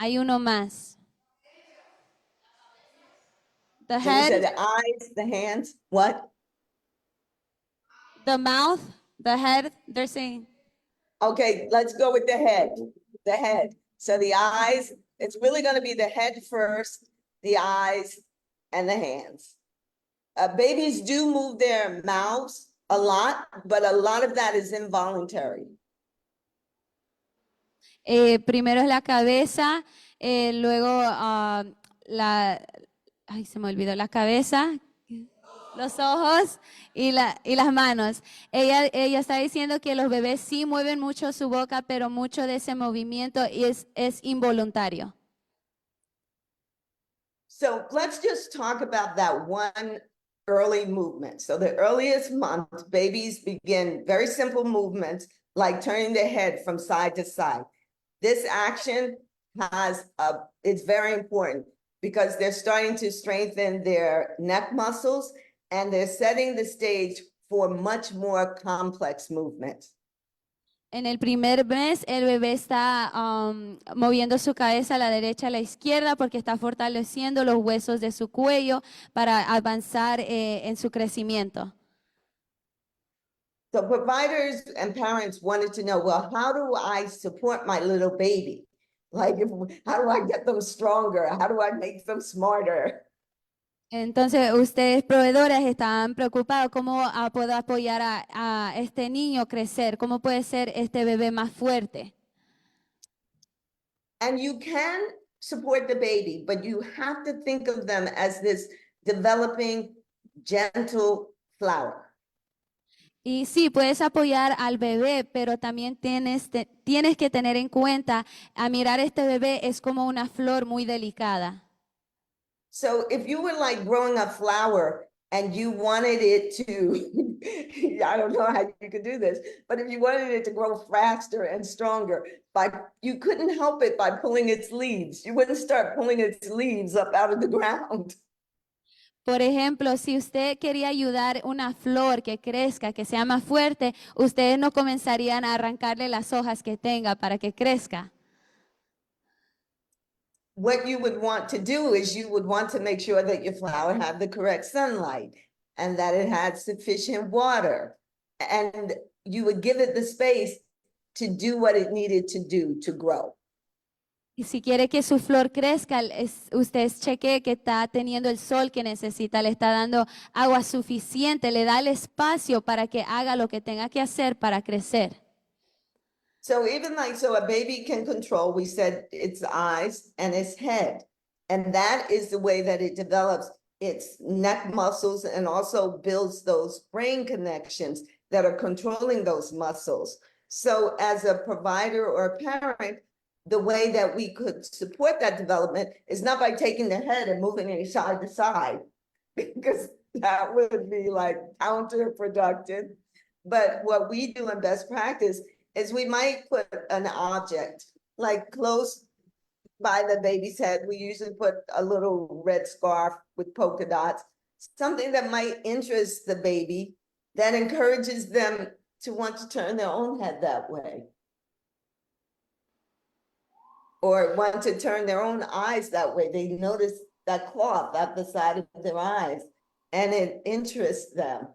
Hay uno más. The So you said head, the eyes, the hands, what? the mouth, the head, they're saying. Okay, let's go with the head, the head. So the eyes, it's really gonna be the head first, the eyes, and the hands. Babies do move their mouths a lot, but a lot of that is involuntary. Primero es la cabeza, luego ay, se me olvidó, la cabeza, los ojos y las manos. Ella está diciendo que los bebés sí mueven mucho su boca, pero mucho de ese movimiento es involuntario. So let's just talk about that one early movement. So the earliest month, babies begin very simple movements like turning their head from side to side. This action it's very important because they're starting to strengthen their neck muscles and they're setting the stage for much more complex movements. En el primer mes, el bebé está moviendo su cabeza a la derecha, a la izquierda, porque está fortaleciendo los huesos de su cuello para avanzar en su crecimiento. So providers and parents wanted to know, well, how do I support my little baby? Like, how do I get them stronger? How do I make them smarter? Entonces, ustedes proveedores estaban preocupados cómo puedo apoyar a este niño crecer, cómo puede ser este bebé más fuerte. And you can support the baby, but you have to think of them as this developing, gentle flower. Y sí, puedes apoyar al bebé, pero también tienes que tener en cuenta a mirar este bebé es como una flor muy delicada. So if you were like growing a flower and you wanted it to, I don't know how you could do this, but if you wanted it to grow faster and stronger, you couldn't help it by pulling its leaves. You wouldn't start pulling its leaves up out of the ground. Por ejemplo, si usted quería ayudar una flor que crezca, que sea más fuerte, ustedes no comenzarían a arrancarle las hojas que tenga para que crezca. What you would want to do is you would want to make sure that your flower had the correct sunlight and that it had sufficient water. And you would give it the space to do what it needed to do to grow. Y si quiere que su flor crezca, usted chequee que está teniendo el sol que necesita, le está dando agua suficiente, le da el espacio para que haga lo que tenga que hacer para crecer. So even so a baby can control, we said its eyes and its head. And that is the way that it develops its neck muscles and also builds those brain connections that are controlling those muscles. So as a provider or a parent, the way that we could support that development is not by taking the head and moving it side to side, because that would be like counterproductive. But what we do in best practice is we might put an object like close by the baby's head. We usually put a little red scarf with polka dots, something that might interest the baby, that encourages them to want to turn their own head that way. Or want to turn their own eyes that way. They notice that cloth at the side of their eyes and it interests them.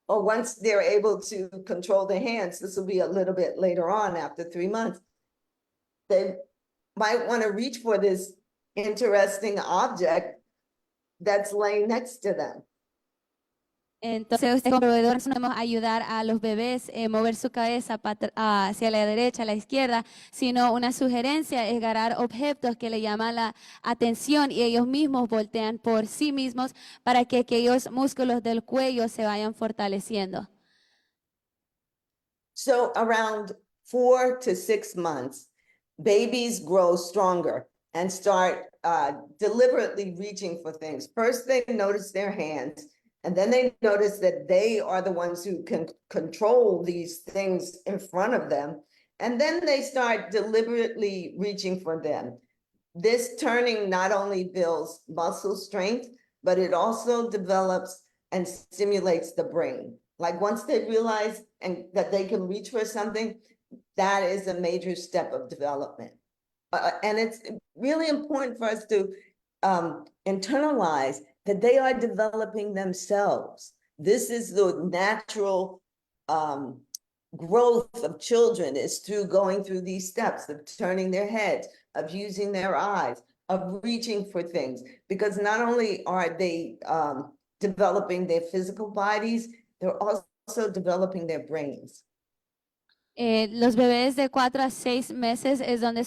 Or once they're able to control their hands, this will be a little bit later on after 3 months, they might want to reach for this interesting object that's laying next to them. Entonces, como proveedores no podemos ayudar a los bebés mover su cabeza hacia la derecha, a la izquierda, sino una sugerencia es agarrar objetos que le llaman la atención y ellos mismos voltean por sí mismos para que aquellos músculos del cuello se vayan fortaleciendo. So around 4 to 6 months, babies grow stronger and start deliberately reaching for things. First, they notice their hands, and then they notice that they are the ones who can control these things in front of them. And then they start deliberately reaching for them. This turning not only builds muscle strength, but it also develops and stimulates the brain. Like once they realize that they can reach for something, that is a major step of development. And it's really important for us to internalize that they are developing themselves. This is the natural growth of children, is through going through these steps of turning their heads, of using their eyes, of reaching for things. Because not only are they developing their physical bodies, they're also developing their brains. Los bebés de 4 a 6 meses es donde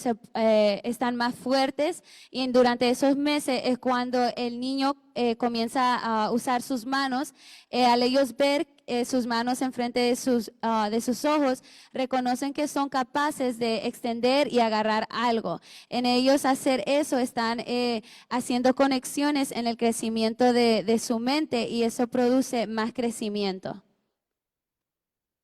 están más fuertes y durante esos meses es cuando el niño comienza a usar sus manos. Al ellos ver sus manos enfrente de sus ojos, reconocen que son capaces de extender y agarrar algo. En ellos hacer eso están haciendo conexiones en el crecimiento de su mente y eso produce más crecimiento.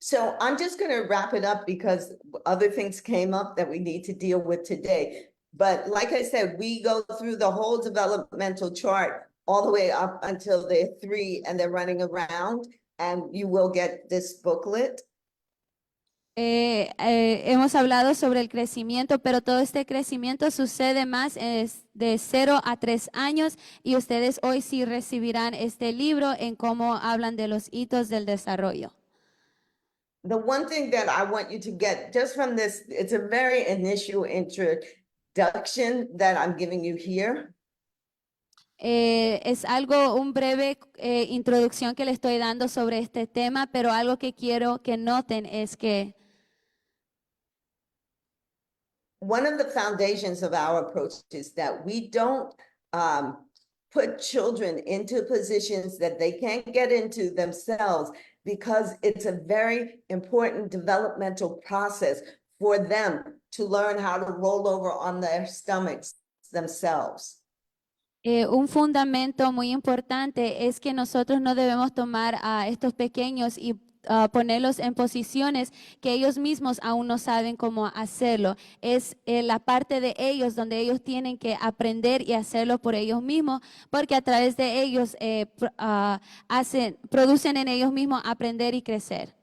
So I'm just going to wrap it up because other things came up that we need to deal with today. But like I said, we go through the whole developmental chart all the way up until they're 3 and they're running around, and you will get this booklet. Hemos hablado sobre el crecimiento, pero todo este crecimiento sucede más de 0 a 3 años y ustedes hoy sí recibirán este libro en cómo hablan de los hitos del desarrollo. The one thing that I want you to get just from this, it's a very initial introduction that I'm giving you here. Es algo, un breve introducción que le estoy dando sobre este tema, pero algo que quiero que noten es que one of the foundations of our approach is that we don't put children into positions that they can't get into themselves, because it's a very important developmental process for them to learn how to roll over on their stomachs themselves. Un fundamento muy importante es que nosotros no debemos tomar a estos pequeños y ponerlos en posiciones que ellos mismos aún no saben cómo hacerlo. Es la parte de ellos donde ellos tienen que aprender y hacerlo por ellos mismos, porque a través de ellos producen en ellos mismos aprender y crecer.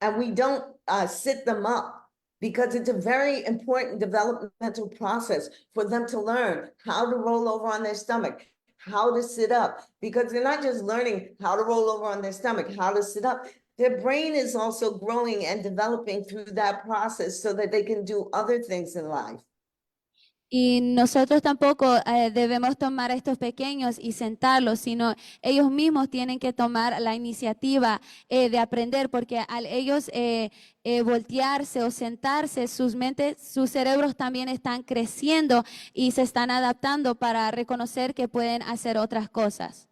And we don't sit them up, because it's a very important developmental process for them to learn how to roll over on their stomach, how to sit up, because they're not just learning how to roll over on their stomach, how to sit up. Their brain is also growing and developing through that process so that they can do other things in life. Y nosotros tampoco debemos tomar a estos pequeños y sentarlos, sino ellos mismos tienen que tomar la iniciativa de aprender, porque al ellos voltearse o sentarse, sus mentes, sus cerebros también están creciendo y se están adaptando para reconocer que pueden hacer otras cosas.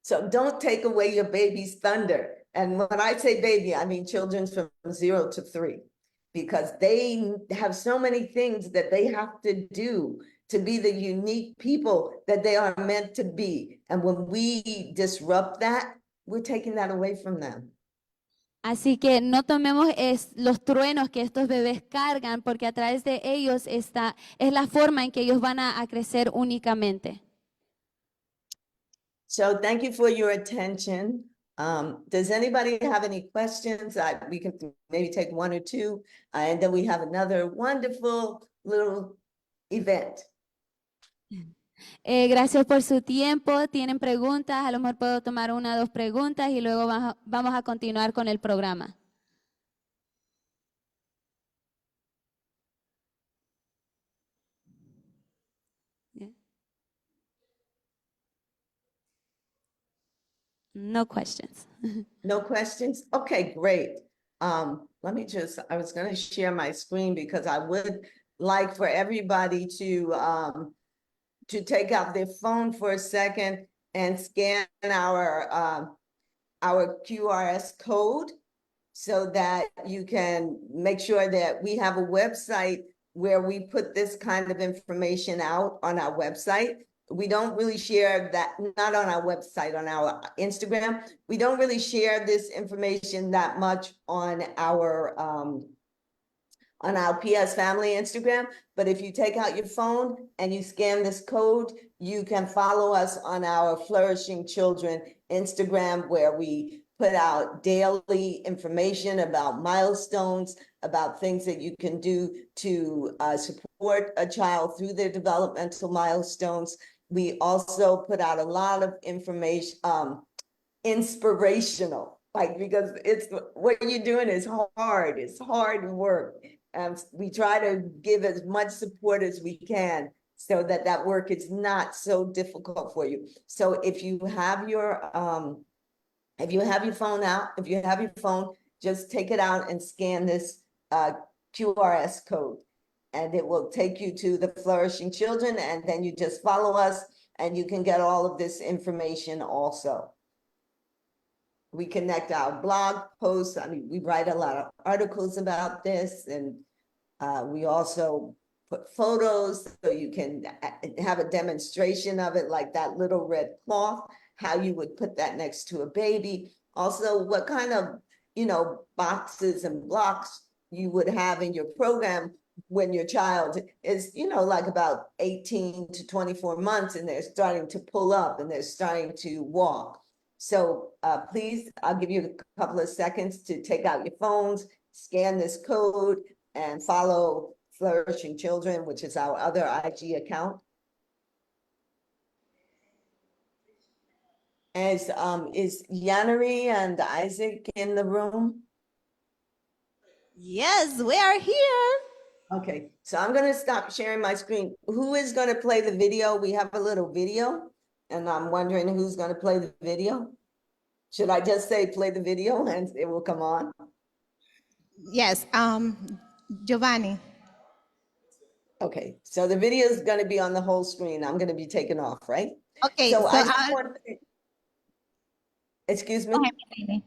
So don't take away your baby's thunder. And when I say baby, I mean children from 0 to 3. Because they have so many things that they have to do to be the unique people that they are meant to be. And when we disrupt that, we're taking that away from them. Así que no tomemos los truenos que estos bebés cargan, porque a través de ellos es la forma en que ellos van a crecer únicamente. So thank you for your attention. Does anybody have any questions? We can maybe take 1 or 2, and then we have another wonderful little event. Gracias por su tiempo. ¿Tienen preguntas? A lo mejor puedo tomar 1 o 2 preguntas y luego vamos a continuar con el programa. No questions. No questions? Okay, great. Let me just, I was gonna share my screen because I would like for everybody to take out their phone for a second and scan our QRS code so that you can make sure that we have a website where we put this kind of information out on our website. We don't really share that, not on our website, on our Instagram. We don't really share this information that much on our PS Family Instagram. But if you take out your phone and you scan this code, you can follow us on our Flourishing Children Instagram, where we put out daily information about milestones, about things that you can do to support a child through their developmental milestones. We also put out a lot of information, inspirational, like, because it's what you're doing is hard. It's hard work. And we try to give as much support as we can so that that work is not so difficult for you. So if you have your phone out, if you have your phone, just take it out and scan this QRS code, and it will take you to the Flourishing Children, and then you just follow us and you can get all of this information also. We connect our blog posts. I mean, we write a lot of articles about this, and we also put photos so you can have a demonstration of it, like that little red cloth, how you would put that next to a baby. Also, what kind of, boxes and blocks you would have in your program when your child is, like about 18 to 24 months and they're starting to pull up and they're starting to walk. So please, I'll give you a couple of seconds to take out your phones, scan this code, and follow Flourishing Children, which is our other IG account. Is Yanari and Isaac in the room? Yes, we are here. Okay, so I'm gonna stop sharing my screen. Who is gonna play the video? We have a little video, and I'm wondering who's gonna play the video. Should I just say play the video and it will come on? Yes, Giovanni. Okay, so the video is gonna be on the whole screen. I'm gonna be taken off, right? Okay, So so I just want, excuse me? go ahead, Amy.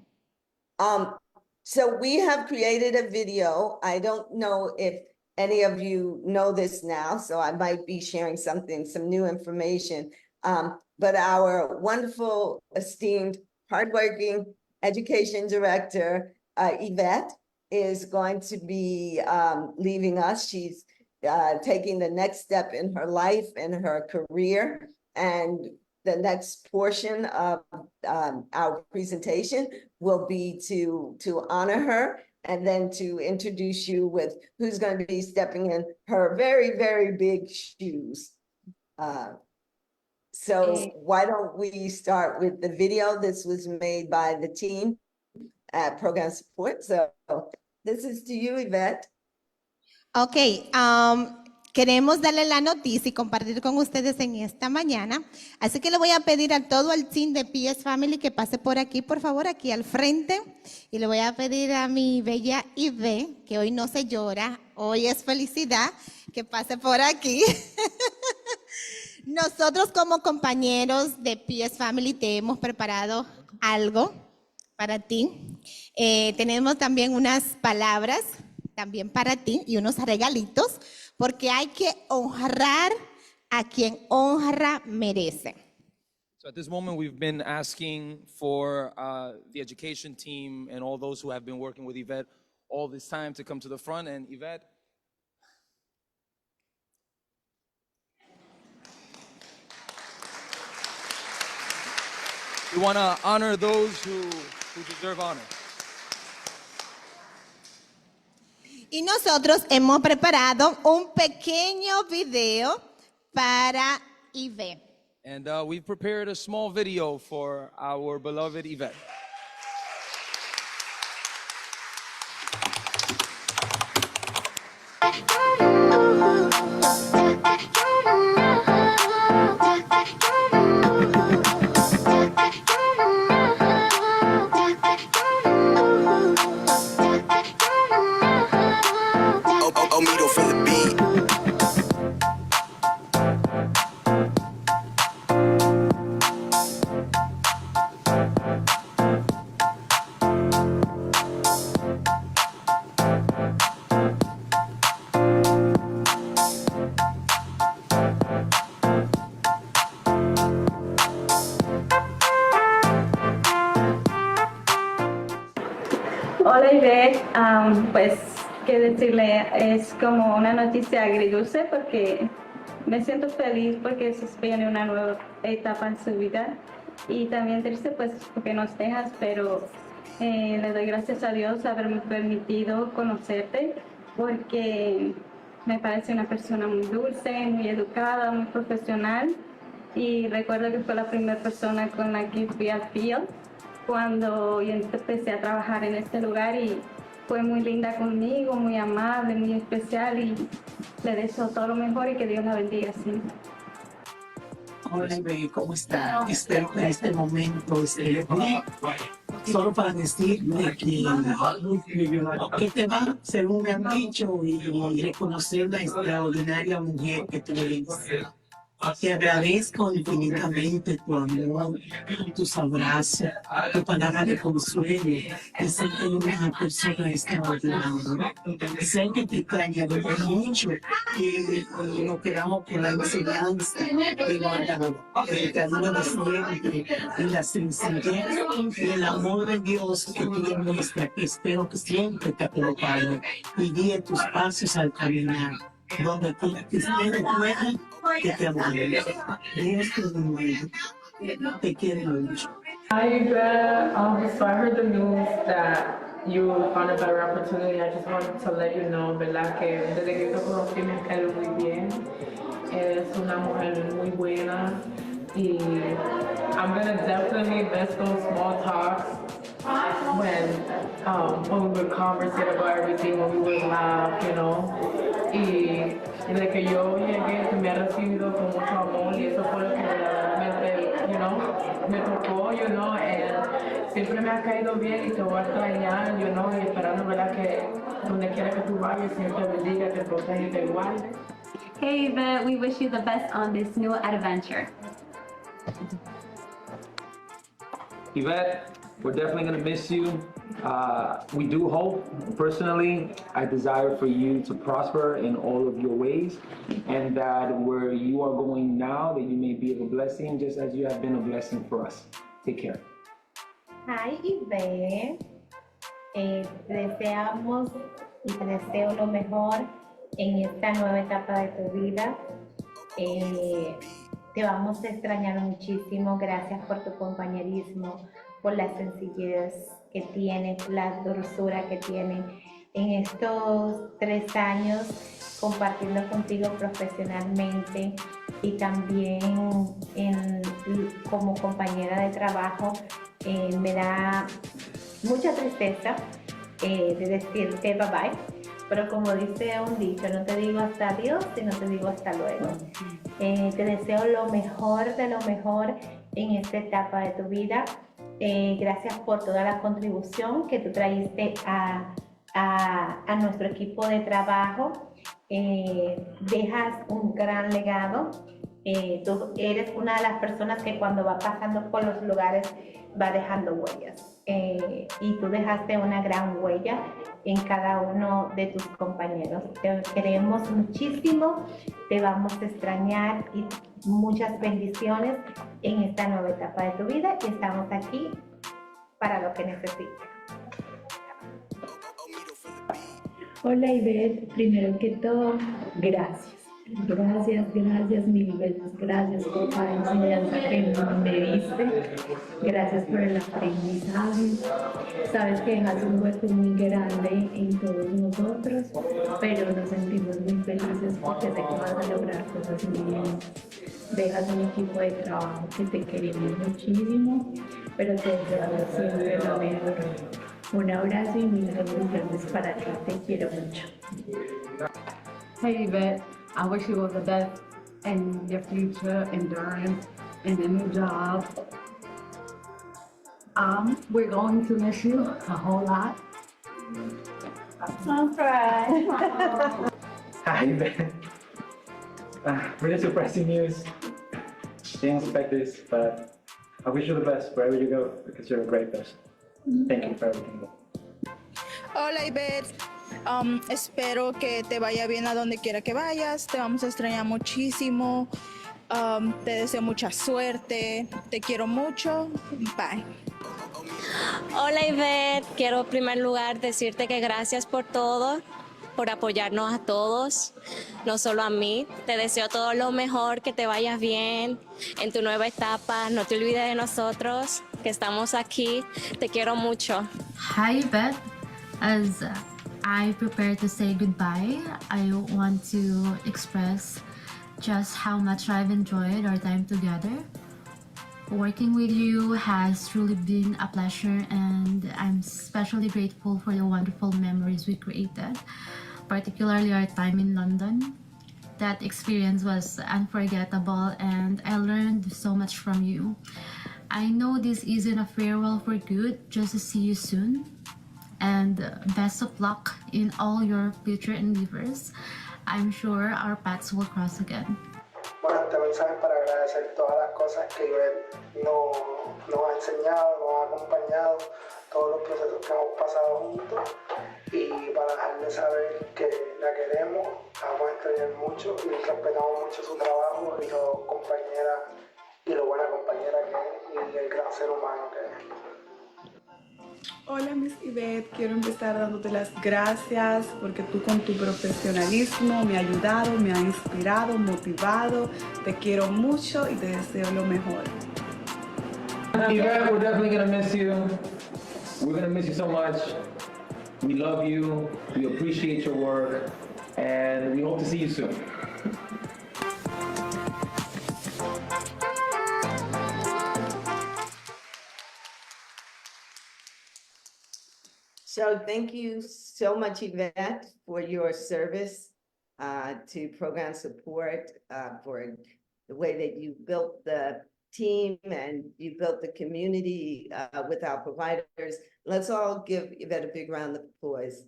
So we have created a video. I don't know if any of you know this now, so I might be sharing some new information. But our wonderful, esteemed, hardworking education director, Yvette, is going to be leaving us. She's taking the next step in her life and her career. And the next portion of our presentation will be to honor her and then to introduce you with who's going to be stepping in her very, very big shoes. So why don't we start with the video? This was made by the team at Program Support. So this is to you, Yvette. Ok, queremos darle la noticia y compartir con ustedes en esta mañana. Así que le voy a pedir a todo el team de PS Family que pase por aquí, por favor, aquí al frente. Y le voy a pedir a mi bella Ive, que hoy no se llora, hoy es felicidad, que pase por aquí. Nosotros como compañeros de PS Family te hemos preparado algo para ti. Tenemos también unas palabras también para ti y unos regalitos, porque hay que honrar a quien honra merece. So at this moment, we've been asking for the education team and all those who have been working with Yvette all this time to come to the front. And Yvette, we want to honor those who deserve honor. Y nosotros hemos preparado un pequeño video para Ive. And we've prepared a small video for our beloved Yvette. Hola Ivette, pues qué decirle, es como una noticia agridulce porque me siento feliz porque se viene una nueva etapa en su vida y también triste pues porque nos dejas, pero le doy gracias a Dios haberme permitido conocerte porque me parece una persona muy dulce, muy educada, muy profesional y recuerdo que fue la primera persona con la que fui al field cuando yo empecé a trabajar en este lugar y fue muy linda conmigo, muy amable, muy especial y le deseo todo lo mejor y que Dios la bendiga siempre. Hola, Ibe, ¿cómo está? Espero que en este momento esté bien. Solo para decirte que te va, según me han dicho, y reconocer la extraordinaria mujer que tú eres. Te agradezco infinitamente tu amor, tus abrazos, tu palabra de consuelo. Y sé que eres una persona extraordinaria. Sé que te extrañaremos mucho y nos quedamos con la enseñanza el cariño de siempre y la sencillez y el amor de Dios que tú demuestras. Espero que siempre te acompañe y guíe tus pasos al caminar. Donde tú estés recuerda que te amamos. Dios te bendiga. Te quiero mucho. Hi, Yvette. So I heard the news that you found a better opportunity. I just wanted to let you know, ¿verdad? Que desde que te conocí me cae muy bien. Eres una mujer muy buena. Y I'm gonna definitely miss those small talks when we would conversate about everything, when we would laugh, you know. Y desde que yo llegué, me ha recibido con mucho amor y eso fue lo que verdaderamente, me tocó, siempre me ha caído bien y te voy a extrañar, y esperando, ¿verdad? Que donde quiera que tú vayas, siempre te bendiga, te proteja y te guarde. Hey Yvette, we wish you the best on this new adventure. Yvette, we're definitely going to miss you. We do hope, personally, I desire for you to prosper in all of your ways, and that where you are going now, that you may be of a blessing, just as you have been a blessing for us. Take care. Hi, Ibe. Te deseamos y te deseo lo mejor en esta nueva etapa de tu vida. Te vamos a extrañar muchísimo. Gracias por tu compañerismo, por la sencillez que tiene, la dulzura que tiene en estos 3 años compartiendo contigo profesionalmente y también como compañera de trabajo. Me da mucha tristeza de decirte bye bye, pero como dice un dicho, no te digo hasta adiós, sino te digo hasta luego. Te deseo lo mejor de lo mejor en esta etapa de tu vida. Gracias por toda la contribución que tú trajiste a nuestro equipo de trabajo. Dejas un gran legado. Tú eres una de las personas que cuando va pasando por los lugares va dejando huellas. Y tú dejaste una gran huella en cada uno de tus compañeros. Te queremos muchísimo, te vamos a extrañar y muchas bendiciones en esta nueva etapa de tu vida y estamos aquí para lo que necesites. Hola Ivette, primero que todo, gracias. Gracias, mil veces gracias por la enseñanza que me diste. Gracias por el aprendizaje. Sabes que dejas un hueco muy grande en todos nosotros, pero nos sentimos muy felices porque sé que vas a lograr cosas muy bien. Dejas un equipo de trabajo que te queremos muchísimo, pero te deseamos siempre lo mejor. Un abrazo y mil bendiciones para ti. Te quiero mucho. Hey Yvette, I wish you all the best in your future, endurance, in the new job. We're going to miss you a whole lot. Don't cry. Hi, Ben. Really surprising news. Didn't expect this, but I wish you the best wherever you go because you're a great person. Thank you for everything. Hola, Ivette. Espero que te vaya bien a donde quiera que vayas. Te vamos a extrañar muchísimo. Te deseo mucha suerte. Te quiero mucho. Bye. Hola Ivette, quiero en primer lugar decirte que gracias por todo, por apoyarnos a todos, no solo a mí. Te deseo todo lo mejor, que te vayas bien en tu nueva etapa. No te olvides de nosotros, que estamos aquí. Te quiero mucho. Hi Yvette, as I prepare to say goodbye, I want to express just how much I've enjoyed our time together. Working with you has truly been a pleasure, and I'm especially grateful for the wonderful memories we created, particularly our time in London. That experience was unforgettable, and I learned so much from you. I know this isn't a farewell for good, just to see you soon. And best of luck in all your future endeavors. I'm sure our paths will cross again. Bueno, este mensaje es para agradecer todas las cosas que Ivette nos ha enseñado, nos ha acompañado, todos los procesos que hemos pasado juntos, y para dejarle saber que la queremos, la vamos a extrañar mucho y respetamos mucho su trabajo y lo compañera y lo buena compañera que es y el gran ser humano que es. Hola Miss Ivette, quiero empezar dándote las gracias porque tú con tu profesionalismo me has ayudado, me has inspirado, motivado. Te quiero mucho y te deseo lo mejor. Yvette, we're definitely gonna miss you. We're gonna miss you so much. We love you, we appreciate your work, and we hope to see you soon. So thank you so much, Yvette, for your service to program support, for the way that you built the team and you built the community with our providers. Let's all give Yvette a big round of applause.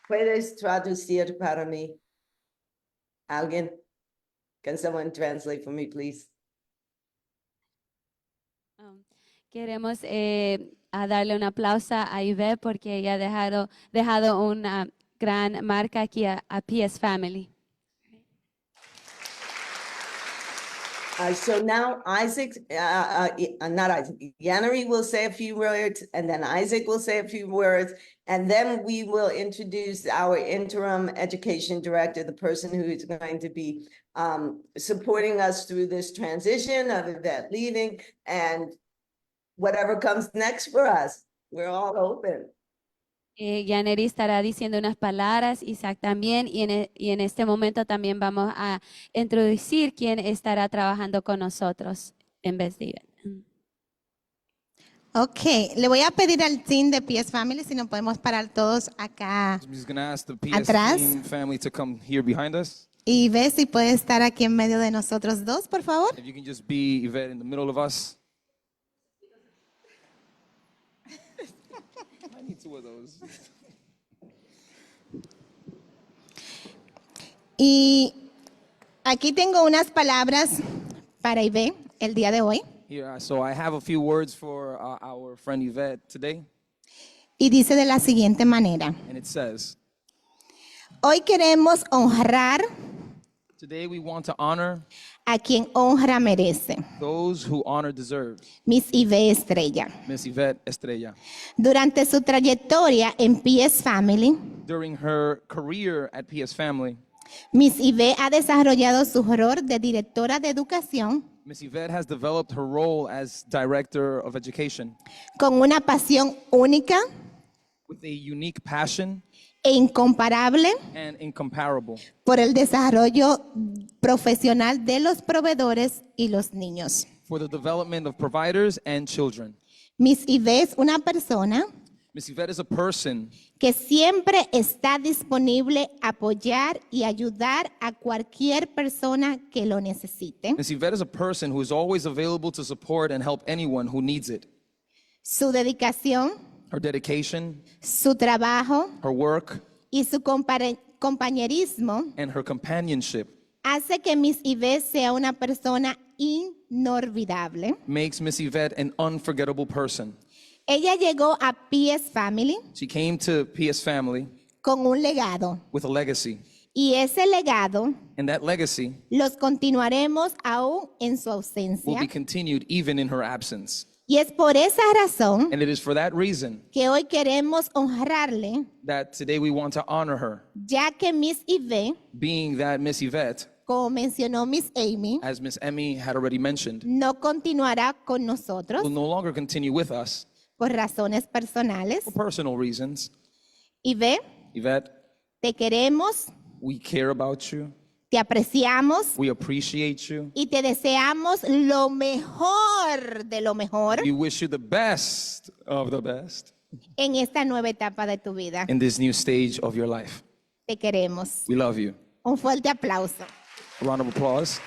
¿Puedes traducir para mí? ¿Alguien? Can someone translate for me, please? Queremos a darle un aplauso a Ivette porque ella ha dejado una gran marca aquí a PS Family. So now Isaac, not Isaac, Yannery will say a few words, and then Isaac will say a few words, and then we will introduce our interim education director, the person who is going to be supporting us through this transition of Yvette leaving, and whatever comes next for us. We're all open. Yaneri estará diciendo unas palabras, Isaac también, y en este momento también vamos a introducir quién estará trabajando con nosotros en vez de Ivette. Ok, le voy a pedir al team de PS Family si nos podemos parar todos acá I'm just gonna ask the PS atrás. team family to come here behind us. Y ve si puede estar aquí en medio de nosotros dos, por favor. If you can just be Yvette in the middle of us. I need two of those. Y aquí tengo unas palabras para Ibe el día de hoy. Here, so I have a few words for our friend Yvette today, Y dice de la siguiente manera. and it says, Hoy queremos honrar today we want to honor a quien honra merece. those who honor deserve. Miss Ibe Estrella. Miss Yvette Estrella. Durante su trayectoria en PS Family, During her career at PS Family, Miss Ibe ha desarrollado su rol de directora de educación Miss Yvette has developed her role as Director of Education con una pasión única with a unique passion e incomparable and incomparable por el desarrollo profesional de los proveedores y los niños. for the development of providers and children. Miss Ibe es una persona Miss Yvette is a person que siempre está disponible a apoyar y ayudar a cualquier persona que lo necesite. Miss Yvette is a person who is always available to support and help anyone who needs it. Su dedicación, Her dedication, su trabajo her work, y su compañerismo and her companionship hace que Miss Ibe sea una persona inolvidable. makes Miss Yvette an unforgettable person. Ella llegó a PS Family She came to PS Family con un legado. with a legacy. Y ese legado And that legacy los continuaremos aún en su will ausencia. be continued even in her absence. Y es por esa razón And it is for that reason que hoy queremos honrarle, that today we want to honor her, ya que Miss Yvette, being that Miss Yvette, como mencionó Miss Amy, as Miss Emmy had already mentioned, no continuará con nosotros will no longer continue with us por razones personales. for personal reasons. Yvette, Yvette, te queremos, we care about you. te apreciamos We appreciate you. y te deseamos lo mejor de lo mejor We wish you the best of the best en esta nueva etapa de tu vida. in this new stage of your life. Te queremos. We love you. Un fuerte aplauso. A round of applause.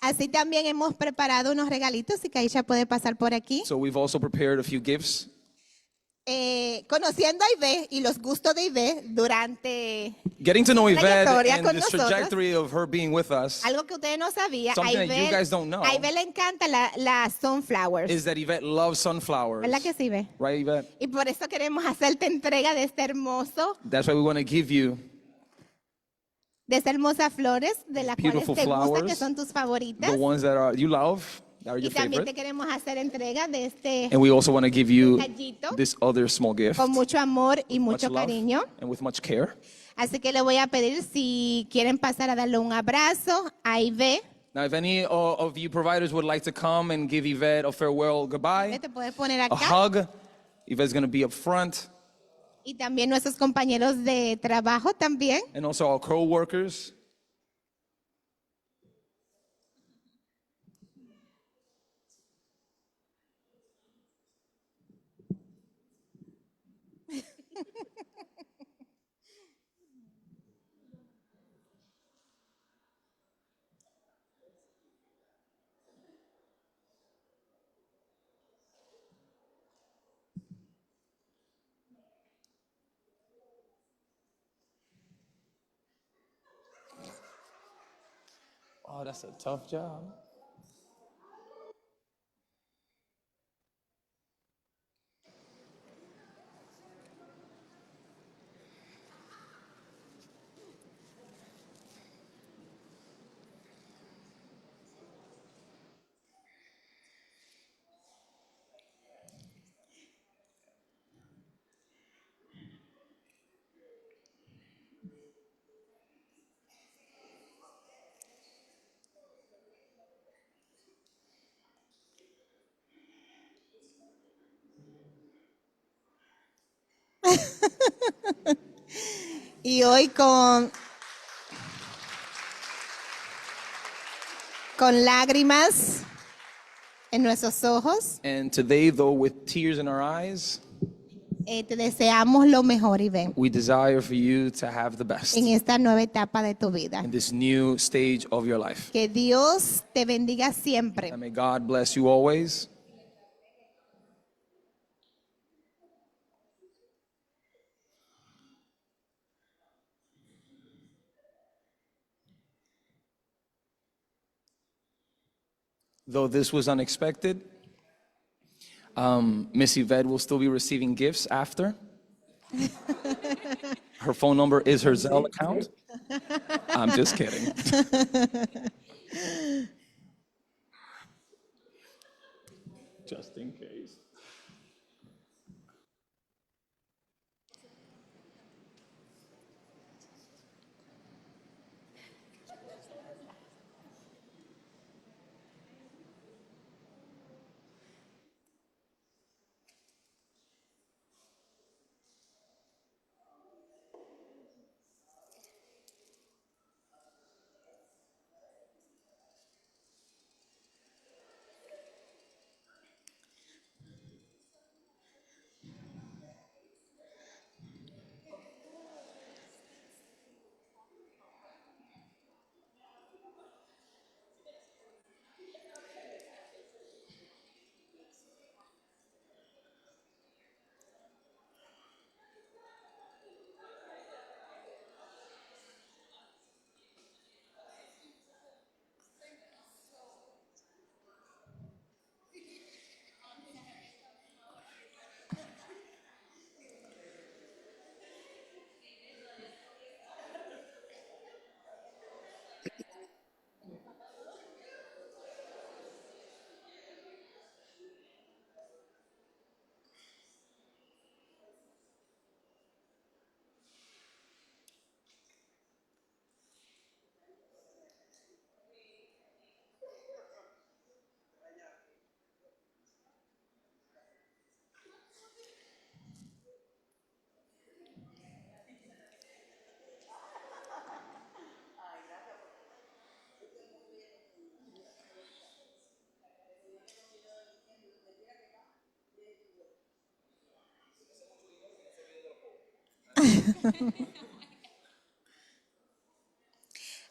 Así también hemos preparado unos regalitos y que Aisha puede pasar por aquí. So we've also prepared a few gifts. Conociendo a Ibe y los gustos de Ibe durante Getting to know Yvette trayectoria and con this nosotros, trajectory of her being with us algo que ustedes no sabían, Something that you guys don't know a Ibe le encanta las sunflowers. is that Yvette loves sunflowers. ¿Verdad que sí, Ibe? Right, Yvette? Y por eso queremos hacerte entrega de esta That's why we want to give you hermosas flores de las cuales beautiful te gustan, que flowers, son tus favoritas. the ones that are you love, that are Y your también te favorite. queremos hacer entrega de este And we also want to give you detallito this other small gift con mucho amor y much mucho love cariño. and with much care. Así que le voy a pedir si quieren pasar a darle un abrazo a Ibe. Now, if any of you providers would like to come and give Yvette a farewell goodbye, Te puedes poner a acá. hug, Yvette's going to be up front, Y también nuestros compañeros de trabajo también. and also our co-workers. Oh, that's a tough job. Y hoy con lágrimas en nuestros ojos, And today, though, with tears in our eyes, te deseamos lo mejor, Ibe, we desire for you to have the best en esta nueva etapa de tu vida. in this new stage of your life. Que Dios te bendiga siempre. And may God bless you always. Though this was unexpected, Miss Yvette will still be receiving gifts after. Her phone number is her Zelle account. I'm just kidding. Just in case.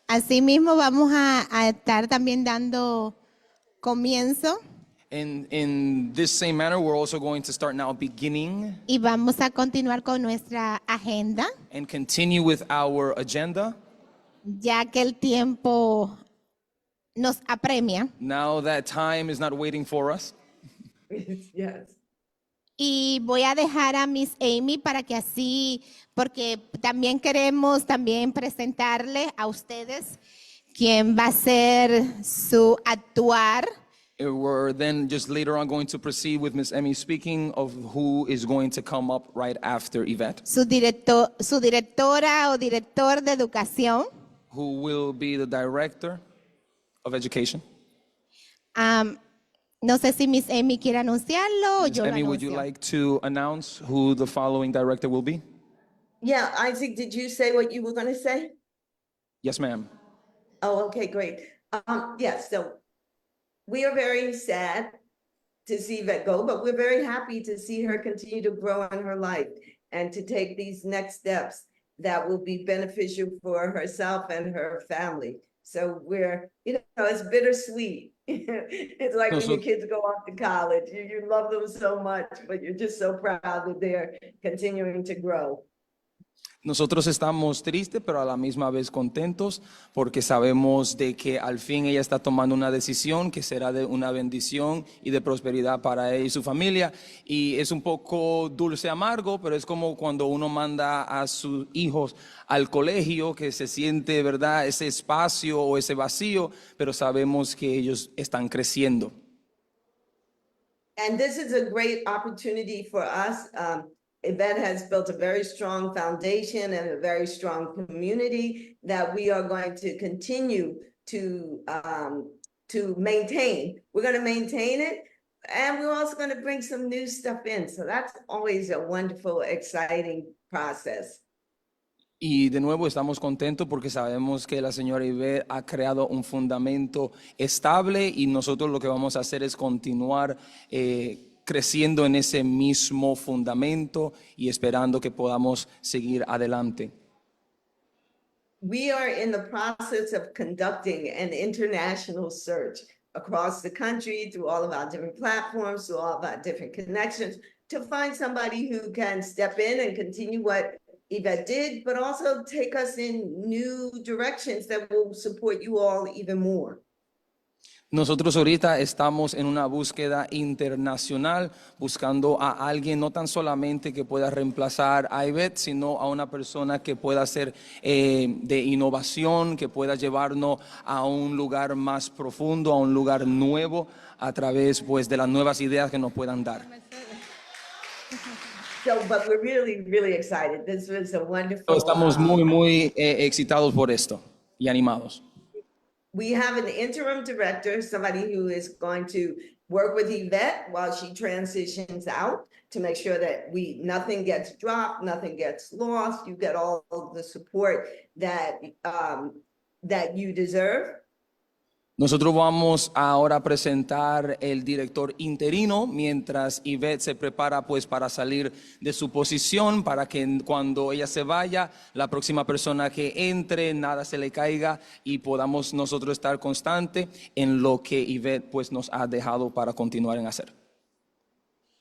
Asimismo, vamos a estar también dando comienzo And in this same manner, we're also going to start now beginning y vamos a continuar con nuestra agenda, and continue with our agenda. ya que el tiempo nos apremia. Now that time is not waiting for us. Yes. Y voy a dejar a Miss Amy para que así, porque también queremos también presentarle a ustedes quién va a ser su actuar. We're then just later on going to proceed with Miss Emmy speaking of who is going to come up right after Yvette, Su directora o director de educación. who will be the director of education. No sé si Miss Amy quiere anunciarlo o Miss yo lo Emmy, would you anuncio. like to announce who the following director will be? Yeah, Isaac, did you say what you were going to say? Yes, ma'am. Oh, okay, great. Yes, so we are very sad to see Yvette go, but we're very happy to see her continue to grow in her life and to take these next steps that will be beneficial for herself and her family. So we're, it's bittersweet. It's like when your kids go off to college, you love them so much, but you're just so proud that they're continuing to grow. Nosotros estamos tristes, pero a la misma vez contentos, porque sabemos de que al fin ella está tomando una decisión que será de una bendición y de prosperidad para ella y su familia. Y es un poco dulce amargo, pero es como cuando uno manda a sus hijos al colegio, que se siente, ¿verdad?, ese espacio o ese vacío, pero sabemos que ellos están creciendo. And this is a great opportunity for us. Yvette has built a very strong foundation and a very strong community that we are going to continue to maintain. We're going to maintain it, and we're also going to bring some new stuff in. So that's always a wonderful, exciting process. Y de nuevo estamos contentos porque sabemos que la señora Yvette ha creado un fundamento estable y nosotros lo que vamos a hacer es continuar creciendo en ese mismo fundamento y esperando que podamos seguir adelante. We are in the process of conducting an international search across the country through all of our different platforms, through all of our different connections, to find somebody who can step in and continue what Yvette did, but also take us in new directions that will support you all even more. Nosotros ahorita estamos en una búsqueda internacional, buscando a alguien no tan solamente que pueda reemplazar a Yvette, sino a una persona que pueda ser de innovación, que pueda llevarnos a un lugar más profundo, a un lugar nuevo, a través pues de las nuevas ideas que nos puedan dar. So, but we're really, really excited. This was a wonderful. Estamos muy excitados por esto y animados. We have an interim director, somebody who is going to work with Yvette while she transitions out to make sure that nothing gets dropped, nothing gets lost. You get all of the support that you deserve. Nosotros vamos ahora a presentar el director interino mientras Yvette se prepara pues para salir de su posición, para que cuando ella se vaya, la próxima persona que entre, nada se le caiga y podamos nosotros estar constante en lo que Yvette pues nos ha dejado para continuar en hacer.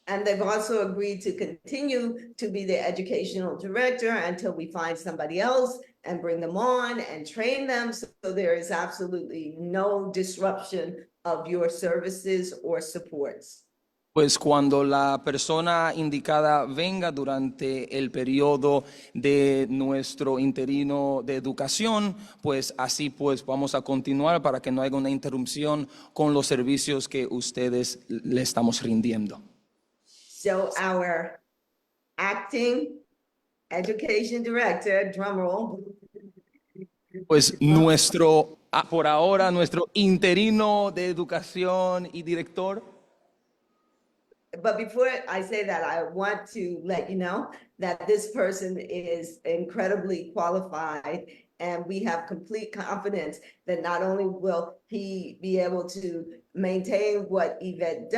And they've also agreed to continue to be the educational director until we find somebody else and bring them on and train them. So there is absolutely no disruption of your services or supports. Pues cuando la persona indicada venga durante el periodo de nuestro interino de educación, pues así pues vamos a continuar para que no haya una interrupción con los servicios que ustedes le estamos rindiendo. So our acting education director, drum roll. Pues por ahora, nuestro interino de educación y director. But before I say that, I want to let you know that this person is incredibly qualified, and we have complete confidence that not only will he be able to maintain what Yvette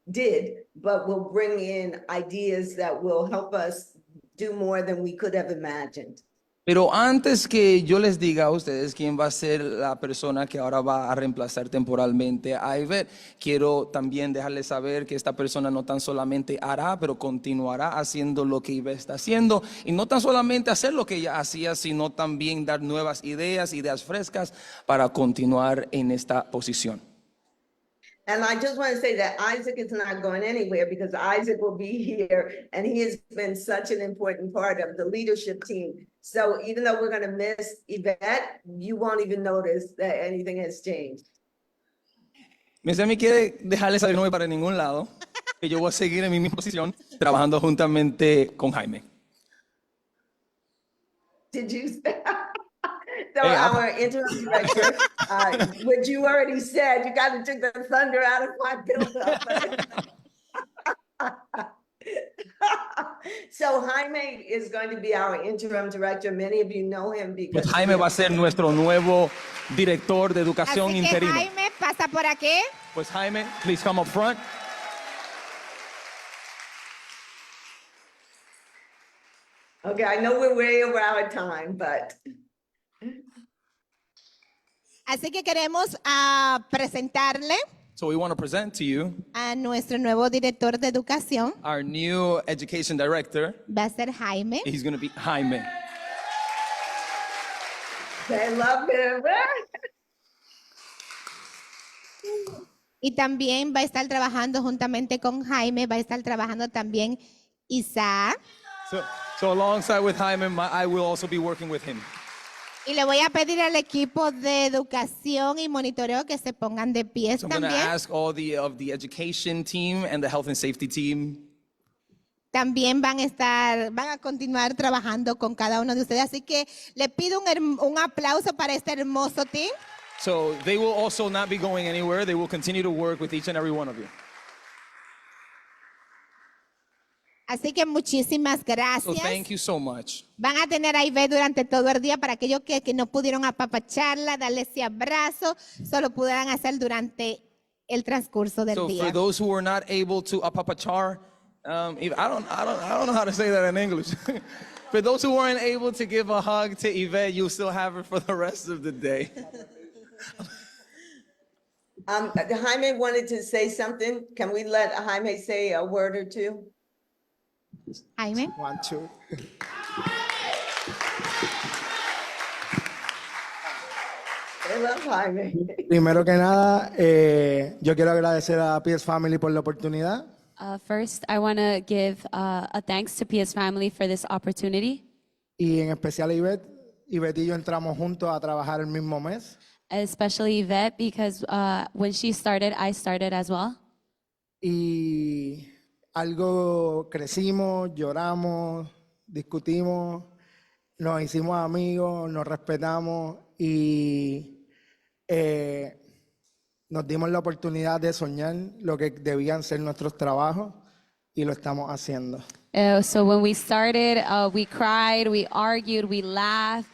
did, but will bring in ideas that will help us do more than we could have imagined. Pero antes que yo les diga a ustedes quién va a ser la persona que ahora va a reemplazar temporalmente a Ivette, quiero también dejarles saber que esta persona no tan solamente hará, pero continuará haciendo lo que Ivette está haciendo. Y no tan solamente hacer lo que ella hacía, sino también dar nuevas ideas frescas para continuar en esta posición. And I just want to say that Isaac is not going anywhere because Isaac will be here and he has been such an important part of the leadership team. So even though we're going to miss Yvette, you won't even notice that anything has changed. Miss Emmy quiere dejarles saber que no voy para ningún lado, que yo voy a seguir en mi misma posición trabajando juntamente con Jaime. Did you say? So our interim director, what you already said, you kind of took the thunder out of my build-up. So Jaime is going to be our interim director. Many of you know him because Pues Jaime va a ser nuestro nuevo director de educación Así que interino. Jaime, pasa por aquí. Pues Jaime, please come up front. Okay, I know we're way over our time, but Así que queremos presentarle So we want to present to you a nuestro nuevo director de educación. our new education director. Va a ser Jaime. He's going to be Jaime. I love him. Y también va a estar trabajando juntamente con Jaime, va a estar trabajando también Isaac. So alongside with Jaime, I will also be working with him. Y le voy a pedir al equipo de educación y monitoreo que se pongan de pie So I'm going to también. ask all of the education team and the health and safety team. También van a continuar trabajando con cada uno de ustedes. Así que le pido un aplauso para este hermoso team. So they will also not be going anywhere. They will continue to work with each and every one of you. Así que muchísimas So gracias. thank you so much. Van a tener a Ivette durante todo el día para aquellos que no pudieron apapacharla, darle ese abrazo, solo pudieran hacer durante el transcurso del So día. for those who were not able to apapachar, I don't know how to say that in English. For those who weren't able to give a hug to Yvette, you'll still have her for the rest of the day. Jaime wanted to say something. Can we let Jaime say a word or two? Jaime. 1, 2. I love Jaime. Primero que nada, yo quiero agradecer a PS Family por la oportunidad. First, I want to give a thanks to PS Family for this opportunity, Y en especial a Ivette. Ivette y yo entramos juntos a trabajar el mismo mes. especially Yvette, because when she started, I started as well. Y algo crecimos, lloramos, discutimos, nos hicimos amigos, nos respetamos y nos dimos la oportunidad de soñar lo que debían ser nuestros trabajos y lo estamos haciendo. So when we started, we cried, we argued, we laughed,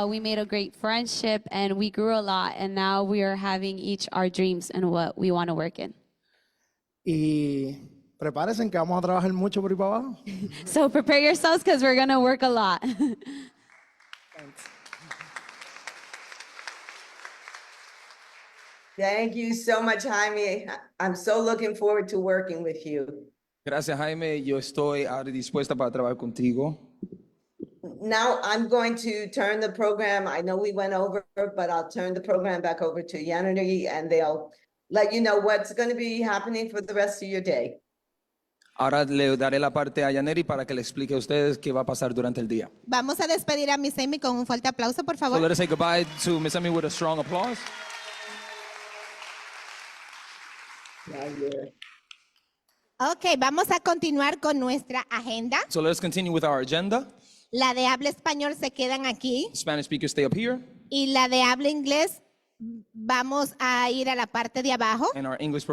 we made a great friendship, and we grew a lot. And now we are having each our dreams and what we want to work in. Y prepárense que vamos a trabajar mucho por ahí para abajo. So prepare yourselves because we're going to work a lot. Thank you so much, Jaime. I'm so looking forward to working with you. Gracias, Jaime. Yo estoy ahora dispuesta para trabajar contigo. Now I'm going to turn the program, I know we went over, but I'll turn the program back over to Yanni and they'll let you know what's going to be happening for the rest of your day. Ahora le daré la parte a Yaneri para que le explique a ustedes qué va a pasar durante el día. Vamos a despedir a Miss Amy con un fuerte aplauso, por So favor. let us say goodbye to Miss Emmy with a strong applause. Ok, vamos a continuar con nuestra agenda. So let us continue with our agenda. La de habla español se quedan aquí Spanish speakers stay up here, y la de habla inglés vamos a ir a la parte de abajo. and our English